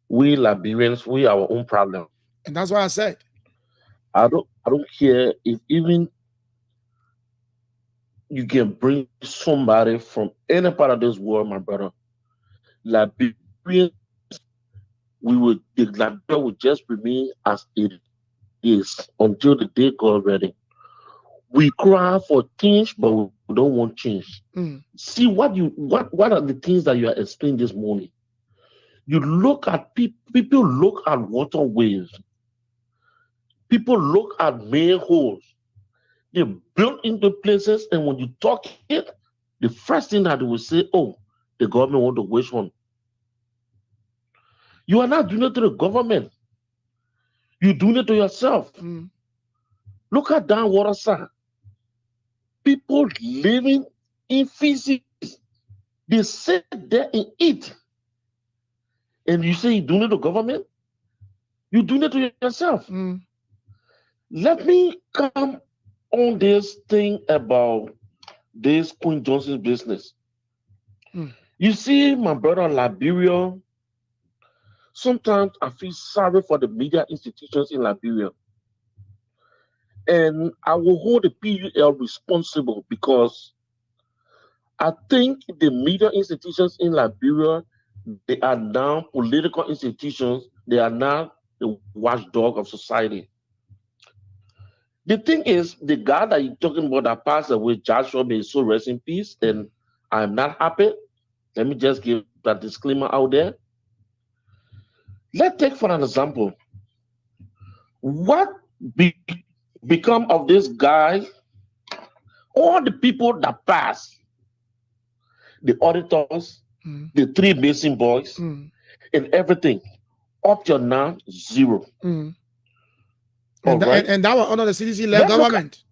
we Liberians, we our own problem. And that's why I said. I don't care if even you can bring somebody from any part of this world, my brother. Liberians, we would the Liberia would just remain as it is until the day God ready. We cry for change, but we don't want change. Mm. See what are the things that you are explaining this morning? You look at people look at waterways, people look at manholes. They built into places, and when you talk it, the first thing that they will say, "Oh, the government want to waste one." You are not doing it to the government. You're doing it to yourself. Mm. Look at that water side. People living in feces. They sit there and eat. And you say you're doing it to government? You're doing it to yourself. Mm. Let me come on this thing about this Queen Johnson's business. Mm. You see, my brother Liberia, sometimes I feel sorry for the media institutions in Liberia. And I will hold the PUL responsible because I think the media institutions in Liberia, they are now political institutions. They are now the watchdog of society. The thing is, the guy that you're talking about that passed away, Joshua, may his soul rest in peace, Mm. and I'm not happy. Let me just give that disclaimer out there. Let's take for an example, what be, become of this guy, all the people that pass, the auditors, Mm. the three Mason boys, Mm. and everything, up till now, zero. Mm. All right? And that was under the CDC-led Let's look at, government.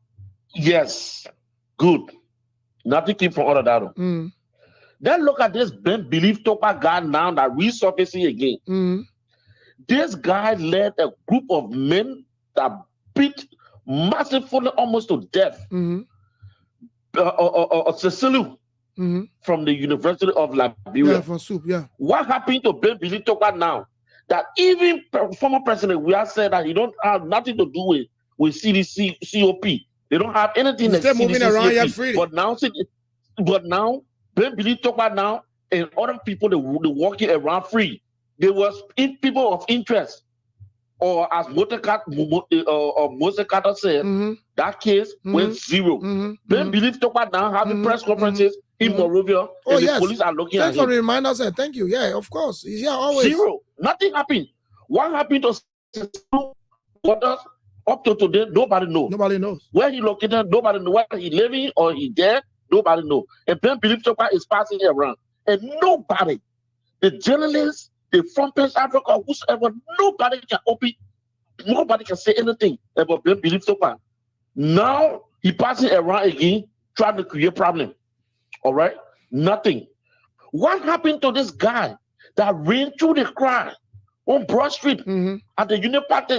yes, good. Nothing came from all of that. Mm. Then look at this Ben Believe Topa guy now that resurfacing again. Mm. This guy led a group of men that beat massively almost to death Mm. Cecily Mm. from the University of Liberia. Yeah, for soup, yeah. What happened to Ben Believe Topa now? That even former President we have said that he don't have nothing to do with CDC COP. They don't have anything He's like still moving CDC around here COP. freely. But now Ben Believe Topa now and other people they walking around free. There was people of interest, or as Moses Carter said, Mm-hmm. that case went zero. Mm-hmm. Ben Believe Topa now having press conferences in Monrovia, Oh, and the yes. police are looking Thanks at for him. the reminder, sir. Thank you. Yeah, of course. He's here always. Zero. Nothing happened. What happened to Waters up to today? Nobody knows. Nobody knows. Where he located, nobody knows. Whether he living or he dead, nobody knows. And Ben Believe Topa is passing around. And nobody, the journalists, the front page Africa, whosoever, nobody can say anything about Ben Believe Topa. Now he passing around again, trying to create problem. All right? Nothing. What happened to this guy that ran through the crowd on Broad Street at the Union Party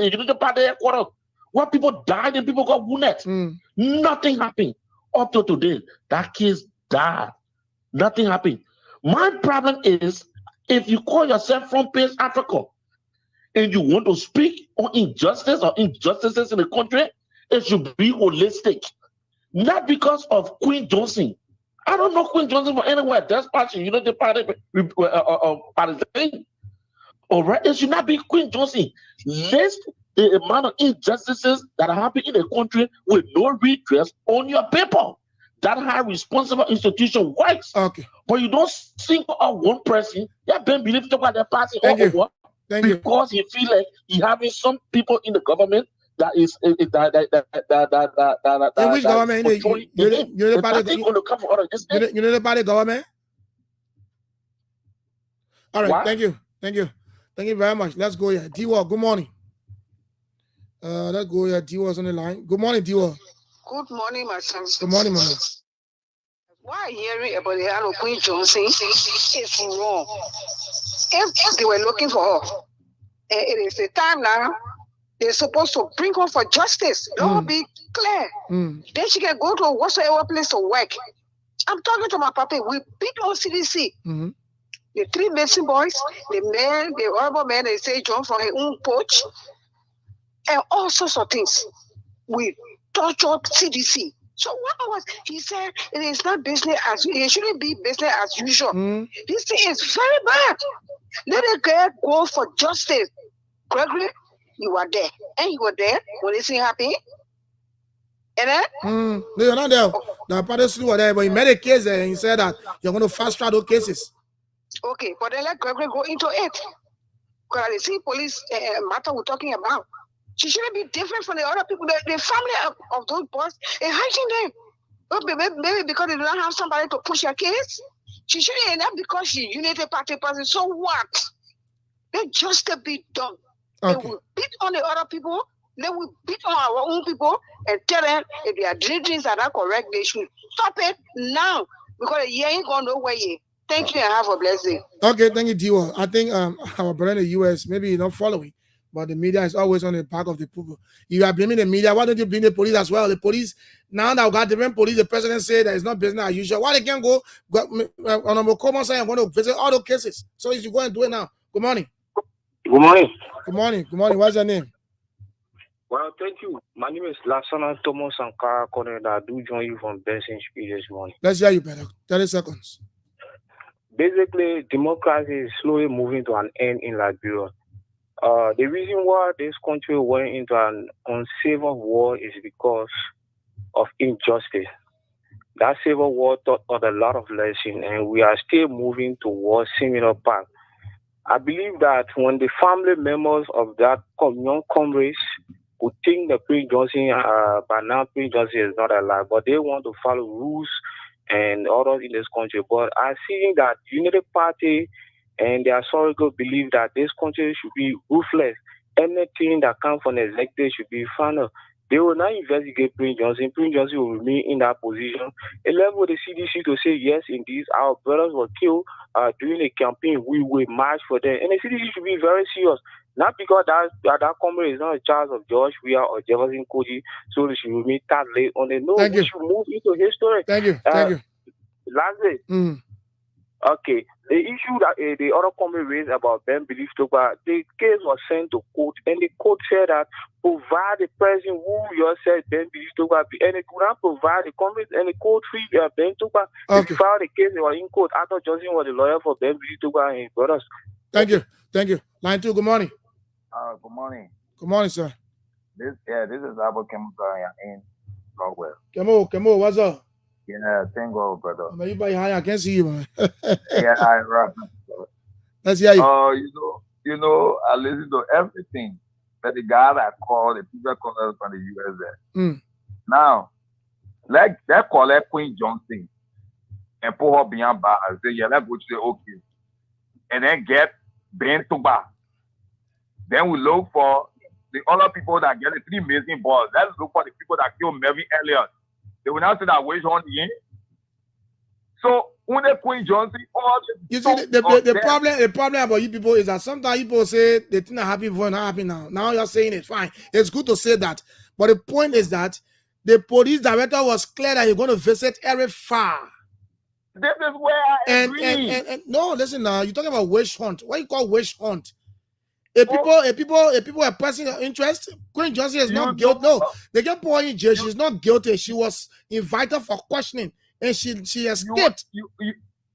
headquarters, where people died and people got wounded? Nothing happened up to today. That case died. Nothing happened. My problem is, if you call yourself Front Page Africa and you want to speak on injustice or injustices in the country, it should be holistic. Not because of Queen Johnson. I don't know Queen Johnson from anywhere. That's party, the party, thing. All right, it should not be Queen Johnson. List the amount of injustices that are happening in the country with no redress on your paper. That's how responsible institution works. Okay. But you don't single out one person. That Ben Believe to about the party Thank or you. what? Thank you. Because he feel like he having some people in the government that is In which government? you're the party government? All right. What? Thank you. Thank you. Thank you very much. Let's go here. D-Walk, good morning. Let's go here. Diwa on the line. Good morning, Diwa. Good morning, my son. Good morning, Mama. Why hearing about the Anna Queen Johnson is wrong. If they were looking for her, it is the time now. They're supposed to bring her for justice. Don't be clear. Then she can go to whatsoever place to work. I'm talking to my papa. We beat on CDC. The 3 missing boys, the man, the horrible man, they say John from his own porch, and all sorts of things. We tortured CDC. So what was he said? It is not business as it shouldn't be business as usual. This thing is very bad. Let the girl go for justice. Gregory, you are there, and you were there when this thing happened. And then no, you're not there. The parents were there, but he made a case and he said that you're going to fast track those cases. Okay, but then let Gregory go into it. Because I see police matter we're talking about. She shouldn't be different from the other people. The family of those boys is hiding them. Maybe because they don't have somebody to push their case. She shouldn't end up because she's Unity Party person. So what? Let justice be done. Okay. They will beat on the other people. They will beat on our own people and tell them if they are doing things that are correct, they should stop it now. Because you ain't going nowhere yet. Thank you and have a blessed day. Okay, thank you, Diwa. I think our brother in the US, maybe you're not following, but the media is always on the back of the people. You are blaming the media. Why don't you blame the police as well? The police, now that we got different police, the president said that it's not business as usual. Why they can't go on a common side and going to visit all those cases? So you should go and do it now. Good morning. Good morning. Good morning. Good morning. What's your name? Well, thank you. My name is Lasana Thomas Sankara Corner. I do join you from Benson Street this morning. Let's hear you better. 30 seconds. Basically, democracy is slowly moving to an end in Liberia. The reason why this country went into an uncivil war is because of injustice. That civil war taught us a lot of lessons, and we are still moving towards similar path. I believe that when the family members of that young comrades would think that Prince Johnson, by now Prince Johnson is not alive, but they want to follow rules and orders in this country. But I see that Unity Party and the historical believe that this country should be ruthless. Anything that comes from the executive should be final. They will not investigate Prince Johnson. Prince Johnson will remain in that position. A level with the CDC to say, yes, indeed, our brothers were killed during a campaign. We will march for them. And the CDC should be very serious. Not because that comrade is not a child of George Weah or Jefferson Koji, so they should remain that late on the no. Thank you. We should move into history. Thank you. Thank you. Lastly, okay, the issue that the other comrade raised about Ben Belief Toba, the case was sent to court, and the court said that provide the person who you said Ben Belief Toba, and it could not provide the comrade and the court free Ben Toba. If you filed the case, they were in court. Arthur Johnson was the lawyer for Ben Belief Toba and his brothers. Thank you. Thank you. Line 2, good morning. Good morning. Good morning, sir. This is Abu Kemuka in Longwell. Kemo, what's up? Yeah, thank God, brother. Man, you by high, I can't see you, man. Yeah, I rap. Let's hear you. You know, I listen to everything that the guy that called, the people called from the US there. Now, like that call that Queen Johnson and put her behind bar and say, yeah, let's go to the okay. And then get Ben Tuba. Then we look for the other people that get the 3 missing balls. Let's look for the people that killed Melvin Elliott. They will not say that wage on the end. So when they Queen Johnson, all you see the problem about you people is that sometimes people say they think are happy before not happy now. Now you're saying it fine. It's good to say that. But the point is that the police director was clear that he's going to visit every far. This is where I agree. And no, listen now, you're talking about witch hunt. What you call witch hunt? If people are pressing her interest, Queen Johnson is not guilty. No, they can put her in jail. She's not guilty. She was invited for questioning, and she escaped.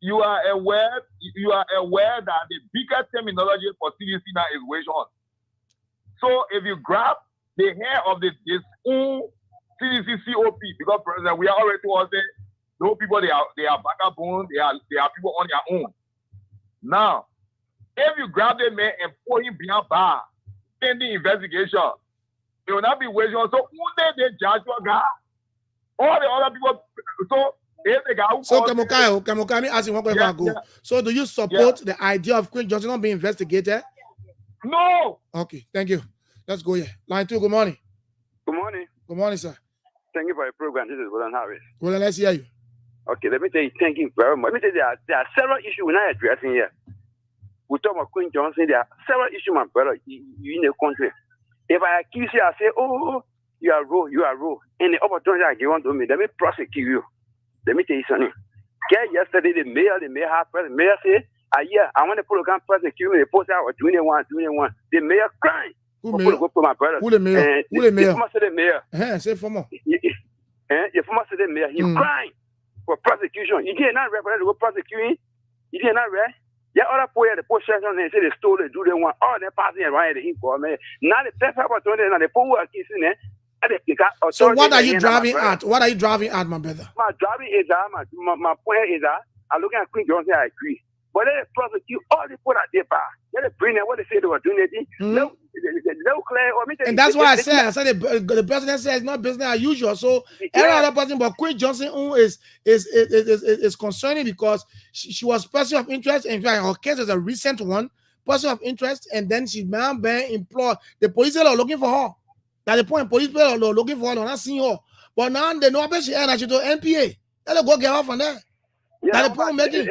You are aware that the biggest terminology for CDC now is wage hunt. So if you grab the hair of this own CDC COP, because President, we are already told that those people they are vagabonds, they are people on their own. Now, if you grab the man and put him behind bar, pending investigation, it will not be waged on. So only the judge will go. All the other people. So if the guy who Kemukai, let me ask you one question ago. So do you support the idea of Queen Johnson not being investigated? No. Okay, thank you. Let's go here. Line 2, good morning. Good morning. Good morning, sir. Thank you for your program. This is William Harris. Well, let's hear you. Okay, let me tell you, thank you very much. Let me tell you, there are several issues we're not addressing here. We talk about Queen Johnson, there are several issues, my brother, you in the country. If I accuse you, I say, oh, you are raw. And the opportunity I give to me, let me prosecute you. Let me tell you something. Yesterday, the mayor said, yeah, I want to program prosecute me. They posted out doing one. The mayor crying. Who mayor? Go for my brother. Who the mayor? Who the mayor? The mayor. Say for more. The former city mayor, he's crying for prosecution. You did not represent the prosecuting. You did not read. Yeah, other poor the possession and say they stole it, do they want all the passing around the information. Now the first opportunity and the poor are kissing it. So what are you driving at? What are you driving at, my brother? My driving is my point is that I look at Queen Johnson, I agree. But let it prosecute all the people that they buy. Let it bring them what they say they were doing. No clear. And that's why I said the president says it's not business as usual. So every other person, but Queen Johnson is concerning because she was person of interest. In fact, her case is a recent one, person of interest, and then she now been employed. The police are looking for her. At the point, police are looking for her, not seeing her. But now they know about she and she to NPA. Let her go get off on that. That's the point making.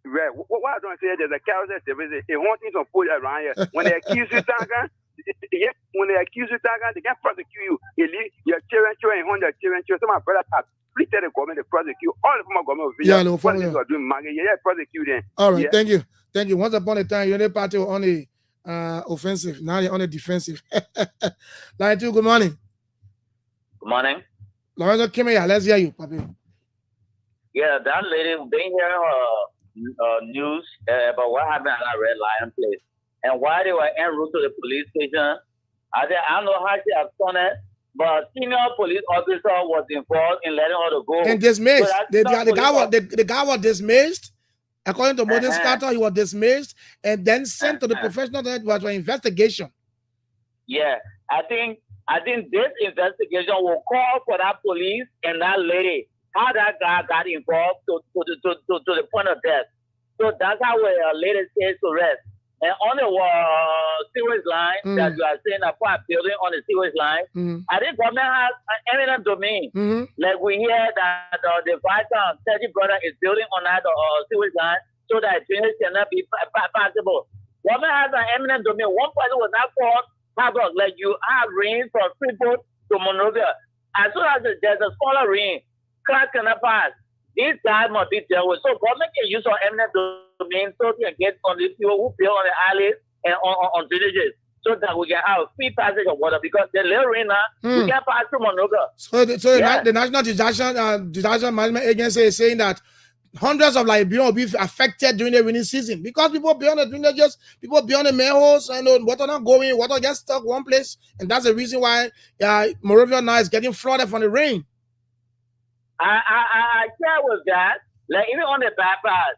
Right. What I don't say there's a character they want things to put around here. When they accuse you, they can prosecute you. Your children, and your children. So my brother has pleaded the government to prosecute all of my government. Prosecute them. All right, thank you. Once upon a time, your party were on the offensive. Now they're on the defensive. Line 2, good morning. Good morning. Lorenzo Kimia, let's hear you, Papi. Yeah, that lady been here. News about what happened at that Red Lion place and why they were en route to the police station. I don't know how she has done it, but senior police officer was involved in letting her to go. And dismissed. So the guy was dismissed. According to Moses Carter, he was dismissed and then sent to the professional that was for investigation. Yeah, I think this investigation will call for that police and that lady. How that guy got involved to the point of death. So that's how we later says to rest. And on the sewage line that you are saying about building on the sewage line, I think government has an eminent domain. Like we hear that the Vital and Teddy brother is building on that sewage line so that drainage cannot be possible. Government has an eminent domain. One person was not called havoc. Like you have rain from Freeport to Monrovia. As soon as there's a smaller rain, class cannot pass. These guys must be dealt with. So government can use our eminent domain so they can get on the people who build on the alleys and on villages so that we can have free passage of water because the little rain now, we can't pass through Monrovia. So the National Disaster Management Agency is saying that hundreds of Liberians will be affected during the rainy season because people beyond the villages, people beyond the manholes, and water not going, water gets stuck one place. And that's the reason why Monrovia now is getting flooded from the rain. I share with that, like even on the bypass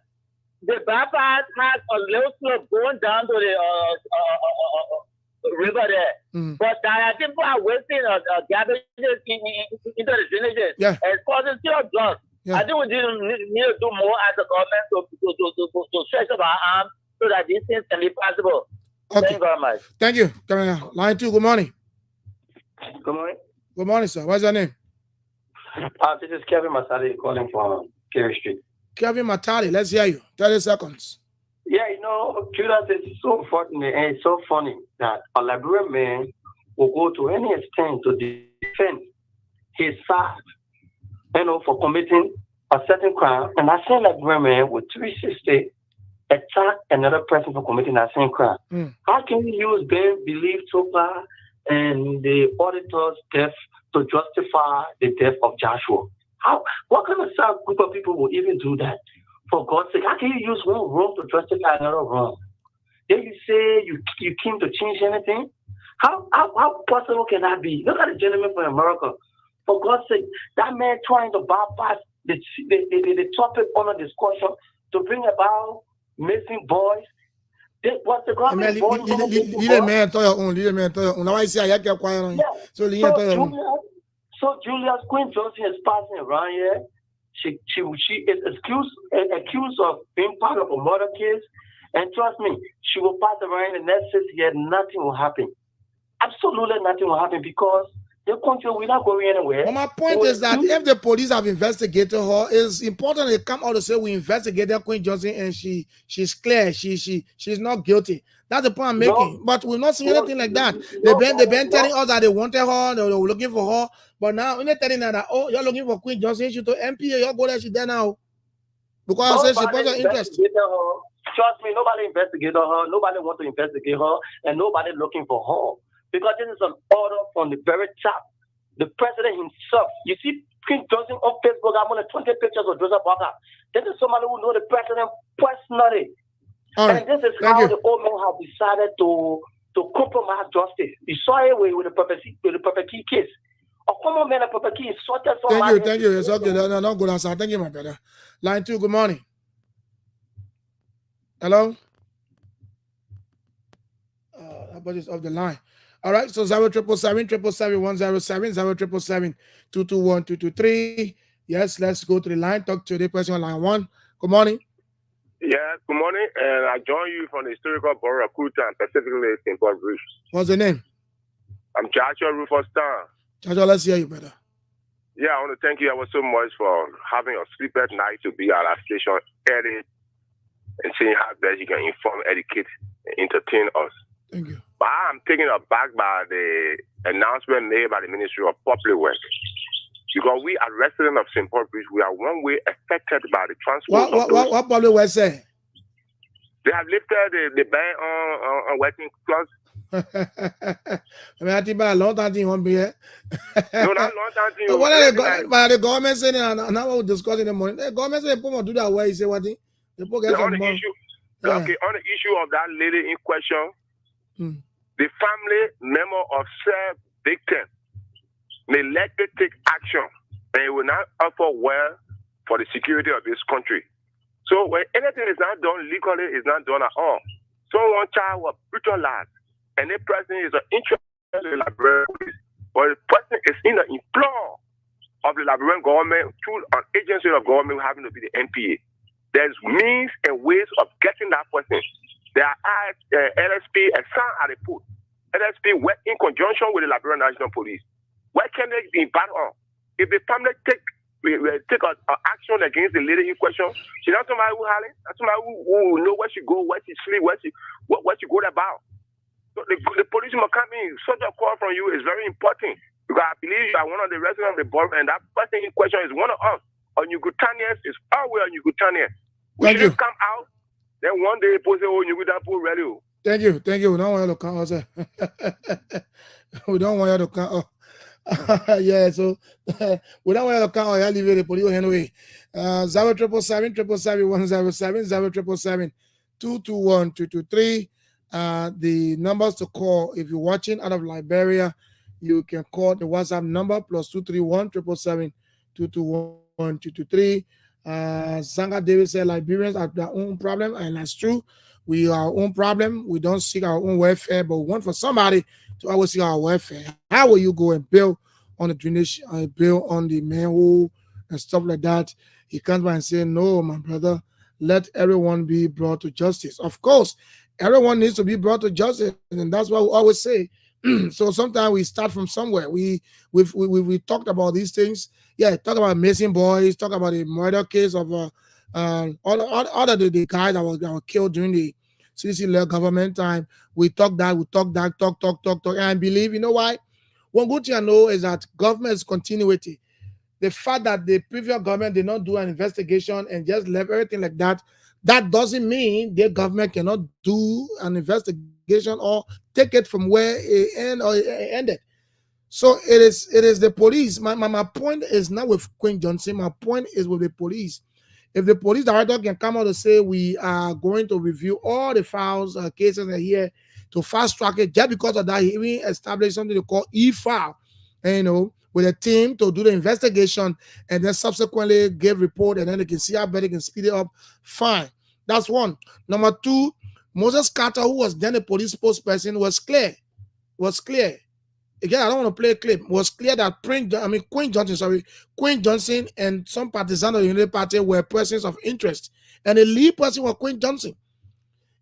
has a little slope going down to the river there. But people are wasting garbage into the drainages. Yeah. And it's causing serious blocks. Yeah. I think we need to do more as a government to stretch up our arms so that these things can be possible. Okay. Thank you very much. Thank you. Line 2, good morning. Good morning. Good morning, sir. What's your name? This is Kevin Matali calling from Kerry Street. Kevin Matali, let's hear you. 30 seconds. Yeah, Judas is so funny and it's so funny that a Liberian man will go to any extent to defend his side, for committing a certain crime. And I seen Liberian man with 360 attack another person for committing that same crime. How can you use Ben, Believe, Topa, and the auditor's death to justify the death of Joshua? What kind of sad group of people will even do that? For God's sake, how can you use one wrong to justify another wrong? Then you say you came to change anything? How possible can that be? Look at the gentleman from America. For God's sake, that man trying to bypass the topic under discussion to bring about missing boys. What's the government? Leave a man to your own. Now I say I get quiet on you. So Julius Queen Johnson is passing around here. She is accused of being part of a murder case, and trust me, she will pass around the next 6 years. Nothing will happen. absolutely nothing will happen because the country will not go anywhere. But my point is that if the police have investigated her, it's important they come out to say we investigated Queen Johnson and she's clear, she's not guilty. That's the point I'm making. But we're not seeing anything like that. They've been telling us that they wanted her, they were looking for her. But now when they're telling her that, oh, you're looking for Queen Johnson, she to MPA, you'll go there, she's there now. Because I said she put her interest. Trust me, nobody investigated her, nobody want to investigate her, and nobody looking for her. Because this is an order from the very top. The president himself. You see Queen Johnson on Facebook, I'm on 20 pictures of Joseph Walker. This is somebody who know the president personally. And this is how the old man have decided to compromise justice. You saw it with the Prophet case. A common man, a Prophet is sorted for Thank you. It's okay. No, good answer. Thank you, my brother. Line 2, good morning. Hello? Everybody's off the line. All right, so 07777-107, 07777-221-223. Yes, let's go to the line. Talk to the person on line 1. Good morning. Yeah, good morning. And I join you from the historical borough of Kuta and specifically St. Paul Bridge. What's the name? I'm Joshua Rufus Town. Joshua, let's hear you, brother. Yeah, I want to thank you ever so much for having a sleep at night to be at our station early and seeing how best you can inform, educate, and entertain us. Thank you. But I'm taken aback by the announcement made by the Ministry of Public Works. Because we are residents of St. Paul Bridge, we are one way affected by the transport. What Public Works say? They have lifted the ban on working class. I mean, I think about a long time you won't be here. No, not long time. What are the government saying? And now we'll discuss in the morning. The government say people do that way. You say what? The people get some money. Okay, on the issue of that lady in question, the family member of said victim may likely take action and it will not offer well for the security of this country. So when anything is not done legally, it's not done at all. So one child was brutalized and the person is an interest in the Liberian police, but the person is in the employ of the Liberian government through an agency of government having to be the NPA. There's means and ways of getting that person. There are LSP assigned at the port. LSP work in conjunction with the Liberian National Police. Where can they be bad on? If the family take an action against the lady in question, she's not somebody who hiding. That's somebody who know where she go, where she sleep, what she go about. So the police must come in. Such a call from you is very important because I believe you are one of the residents of the borough, and that person in question is one of us. Onyugutanians is always Onyugutanians. We should come out. Then one day, people say, "Oh, Onyugutapu ready." Thank you. We don't want you to come out. We don't want you to come out. Yeah, so we don't want you to come out. Leave the police anyway. 07777-107, 07777-221-223. The numbers to call if you're watching out of Liberia, you can call the WhatsApp number +231-777-221-223. Zanga David said Liberians have their own problem, and that's true. We are our own problem. We don't seek our own welfare, but we want for somebody to always seek our welfare. How will you go and build on the drainage, build on the manhole and stuff like that? He comes by and say, no, my brother, let everyone be brought to justice. Of course, everyone needs to be brought to justice, and that's what we always say. So sometimes we start from somewhere. We talked about these things. Yeah, talk about missing boys, talk about the murder case of all the guys that were killed during the CDC-led government time. We talk. And I believe, you know why? One good thing I know is that government is continuity. The fact that the previous government did not do an investigation and just left everything like that, that doesn't mean the government cannot do an investigation or take it from where it ended. So it is the police. My point is not with Queen Johnson. My point is with the police. If the police director can come out and say we are going to review all the files, cases here to fast track it, just because of that, he even established something they call e-file, and, with a team to do the investigation and then subsequently give report, and then they can see how better they can speed it up. Fine. That's one. Number two, Moses Carter, who was then a police spokesperson, was clear. Again, I don't want to play a clip. It was clear that Queen Johnson and some partisans of the Unity Party were persons of interest. And the lead person was Queen Johnson.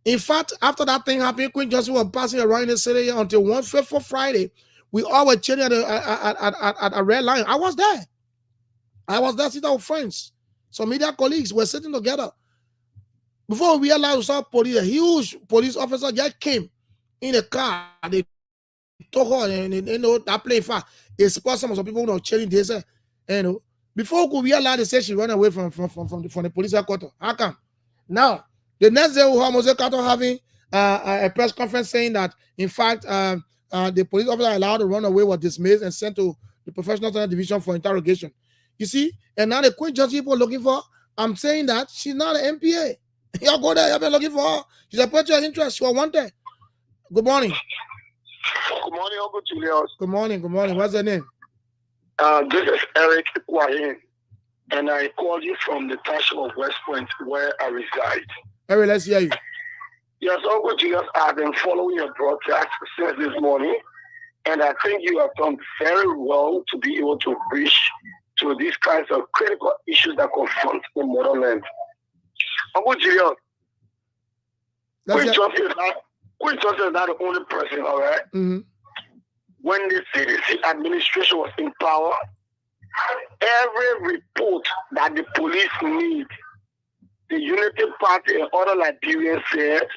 In fact, after that thing happened, Queen Johnson was passing around in the city until one fateful Friday. We all were chilling at a red line. I was there. Sitting with friends. Some media colleagues were sitting together. Before we realized we saw police, a huge police officer just came in a car. They took her and that plane fast. They spot some people who are chilling there. Before we could realize, they said she ran away from the police headquarters. How come? Now, the next day, we Mose Carter having a press conference saying that, in fact, the police officer allowed to run away was dismissed and sent to the Professional Standard Division for interrogation. You see, and now the Queen Johnson people looking for, I'm saying that she's not an MPA. Y'all go there, y'all been looking for her. She's a person of interest. She was wanted. Good morning. Good morning, Uncle Julius. Good morning. What's her name? This is Eric Kwahin, and I called you from the township of West Point, where I reside. Eric, let's hear you. Yes, Uncle Julius, I've been following your broadcast since this morning, and I think you have done very well to be able to reach to these kinds of critical issues that confront the motherland. Uncle Julius, Queen Johnson is not the only person, all right? Mm-hmm. When the CDC administration was in power, every report that the police need, the Unity Party and other Liberians said,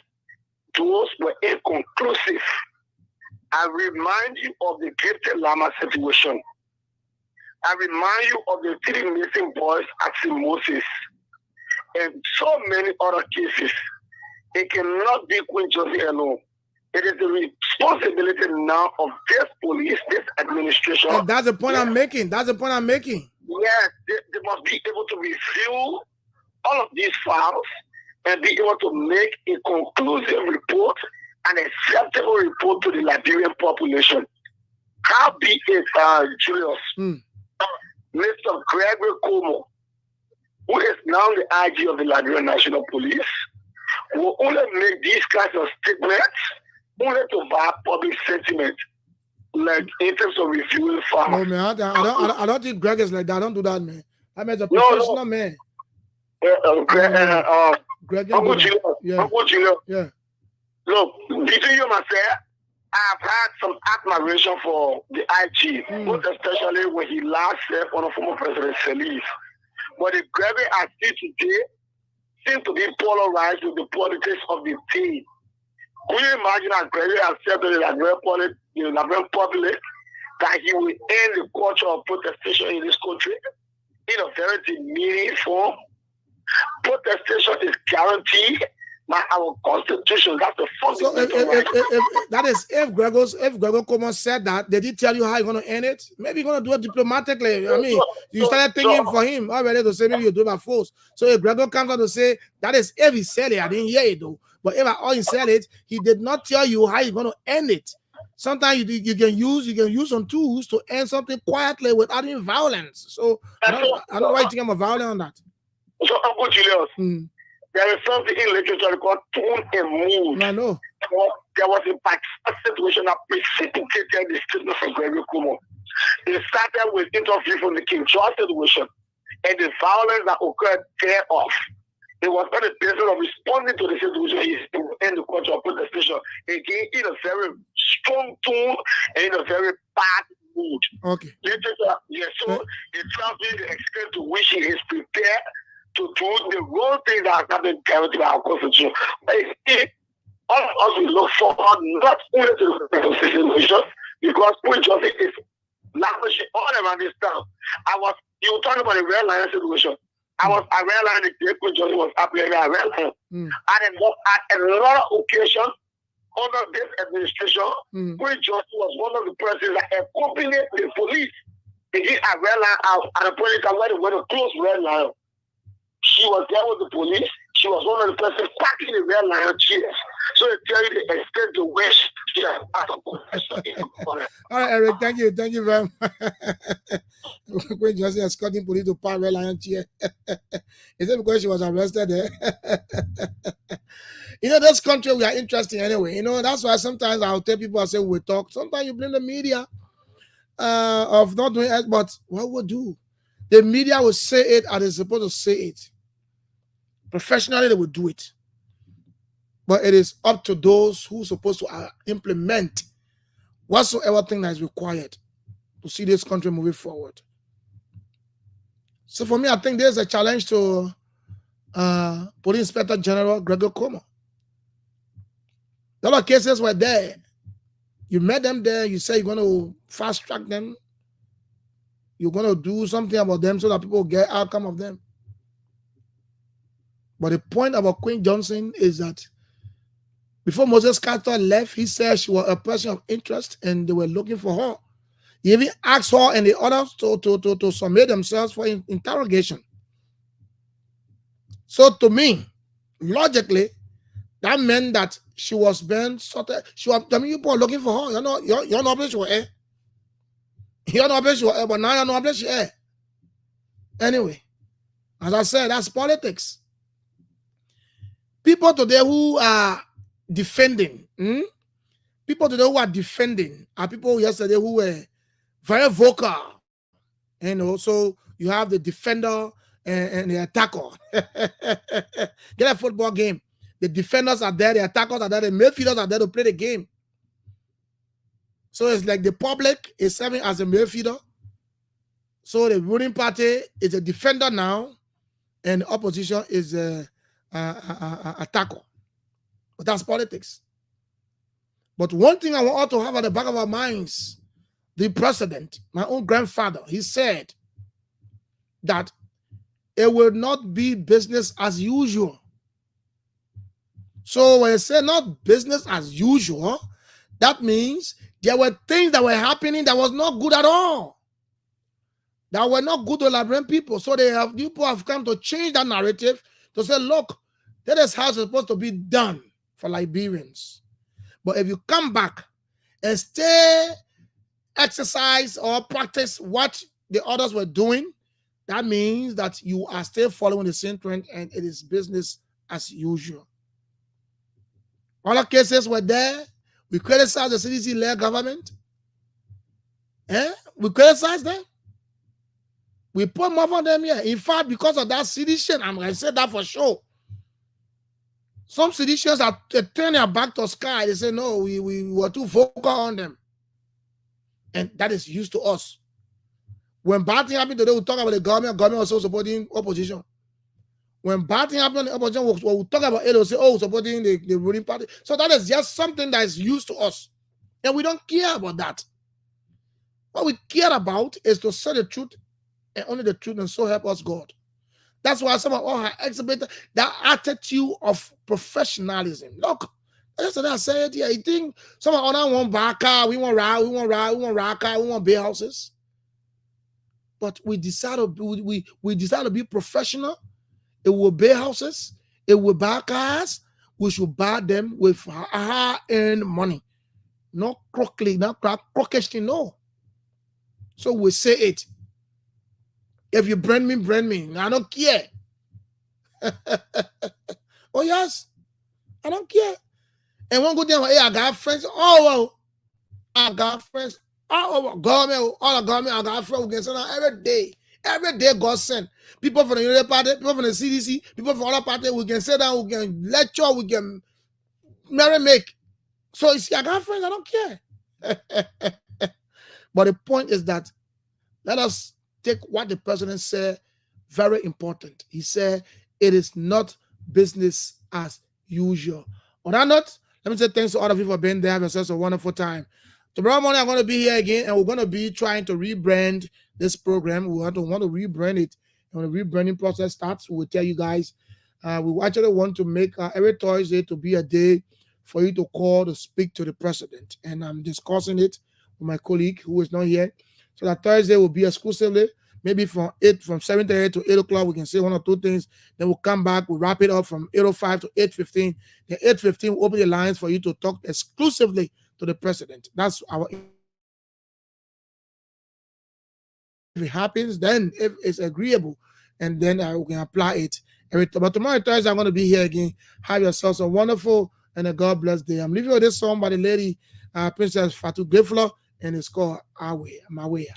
those were inconclusive. I remind you of the Gifted Lama situation. I remind you of the 3 missing boys at St. Moses and so many other cases. It cannot be Queen Johnson alone. It is the responsibility now of this police, this administration. And that's the point I'm making. Yes, they must be able to review all of these files and be able to make a conclusive report, an acceptable report to the Liberian population. How be it, Julius, Mr. Gregory Como, who is now the IG of the Liberian National Police, will only make these kinds of statements only to buy public sentiment, like in terms of reviewing files. No, man, I don't think Greg is like that. I don't do that, man. I mean, a professional man. Greg, Uncle Julius. Yeah. Look, between you and myself, I've had some admiration for the IG, most especially when he last served under former President Salif. But the Gregory I see today seems to be polarized with the politics of the team. Can you imagine that Gregory accepted the Liberian public that he will end the culture of protestation in this country in a very demeaning form? Protestation is guaranteed by our constitution. That's the fundamental right. If Gregor Como said that, did he tell you how you're going to end it? Maybe you're going to do it diplomatically. I mean, you started thinking for him already to say maybe you do it by force. So if Gregor comes out to say, that is if he said it, I didn't hear it though. But if he said it, he did not tell you how you're going to end it. Sometimes you can use some tools to end something quietly without any violence. So I don't know why you think I'm violent on that. So Uncle Julius, there is something in literature called tone and mood. I know. There was a particular situation that precipitated the statement from Gregory Como. It started with interview from the King Charles situation and the violence that occurred thereof. It was not a basis of responding to the situation in the culture of protestation. Again, in a very strong tone and in a very bad mood. Okay. Literature, yes, so it tells me the extent to which he is prepared to do the wrong thing that has not been guaranteed by our constitution. But all of us will look forward not only to the situation, because Queen Johnson is lavishing all around this town. You were talking about the red line situation. I red line the day Queen Johnson was up there, I red line. At a lot of occasions under this administration, Queen Johnson was one of the persons that accompanied the police. They did a red line out at a point in time where they went to close red line. She was there with the police. She was one of the persons packing the red line chairs. So it tells you the extent to which she has. All right, Eric, thank you very much. Queen Johnson escorting police to park red lion chair. Is it because she was arrested there? This country, we are interesting anyway. That's why sometimes I'll tell people, I say we talk. Sometimes you blame the media of not doing it, but what would do? The media will say it and they're supposed to say it. Professionally, they will do it. But it is up to those who are supposed to implement whatsoever thing that is required to see this country moving forward. So for me, I think there's a challenge to Police Inspector General Gregor Cuomo. A lot of cases were there. You met them there, you say you're going to fast track them. You're going to do something about them so that people get outcome of them. But the point about Queen Johnson is that before Moses Carter left, he said she was a person of interest and they were looking for her. He even asked her and the others to submit themselves for interrogation. So to me, logically, that meant that she was being sorted. People are looking for her. You're not able to You're not able to but now you're not able to Anyway, as I said, that's politics. People today who are defending, people today who are defending are people yesterday who were very vocal. So you have the defender and the attacker. Get a football game. The defenders are there, the attackers are there, the midfielders are there to play the game. So it's like the public is serving as a midfielder. So the ruling party is a defender now, and the opposition is a attacker. But that's politics. But one thing I want all to have at the back of our minds, the president, my own grandfather, he said that it will not be business as usual. So when I say not business as usual, that means there were things that were happening that was not good at all. That were not good to Liberian people. So people have come to change that narrative to say, look, that is how it's supposed to be done for Liberians. But if you come back and stay, exercise or practice what the others were doing, that means that you are still following the same trend and it is business as usual. All the cases were there. We criticized the CDC-led government. We criticized them. We put more on them here. In fact, because of that sedition, I'm going to say that for sure. Some seditionists are turning their back to Sky. They say, no, we were too vocal on them. And that is used to us. When bad thing happened today, we talk about the government also supporting opposition. When bad thing happened, the opposition will talk about it, will say, oh, supporting the ruling party. So that is just something that is used to us. And we don't care about that. What we care about is to say the truth and only the truth, and so help us God. That's why some of us have exhibited that attitude of professionalism. Look, yesterday I said, yeah, you think some of us want bar car, we want ride, we want car, we want big houses. But we decided to be professional. It will buy houses. It will buy cars. We should buy them with hard-earned money. Not crookly, not crookish, no. So we say it. If you brand me. I don't care. Oh, yes. I don't care. And one good thing, hey, I got friends. Oh, well, I got friends. Oh, government, all the government, I got friends who can send out every day. Every day, God send people from the United Party, people from the CDC, people from other parties. We can sit down, we can lecture, we can make. So you see, I got friends, I don't care. But the point is that let us take what the president said very important. He said it is not business as usual. On that note, let me say thanks to all of you for being there. Have yourselves a wonderful time. Tomorrow morning, I'm going to be here again, and we're going to be trying to rebrand this program. We want to rebrand it. When the rebranding process starts, we'll tell you guys. We actually want to make every Thursday to be a day for you to call to speak to the president. And I'm discussing it with my colleague who is not here. So that Thursday will be exclusively, maybe from 7:30 to 8 o'clock. We can say one or two things. Then we'll come back. We'll wrap it up from 8:05 to 8:15. Then 8:15, we'll open the lines for you to talk exclusively to the president. That's our. If it happens, then if it's agreeable, and then we can apply it. But tomorrow, Thursday, I'm going to be here again. Have yourselves a wonderful and a God bless day. I'm leaving with this song by the lady, Princess Fatu Gifla, and it's called Our Way, My Way.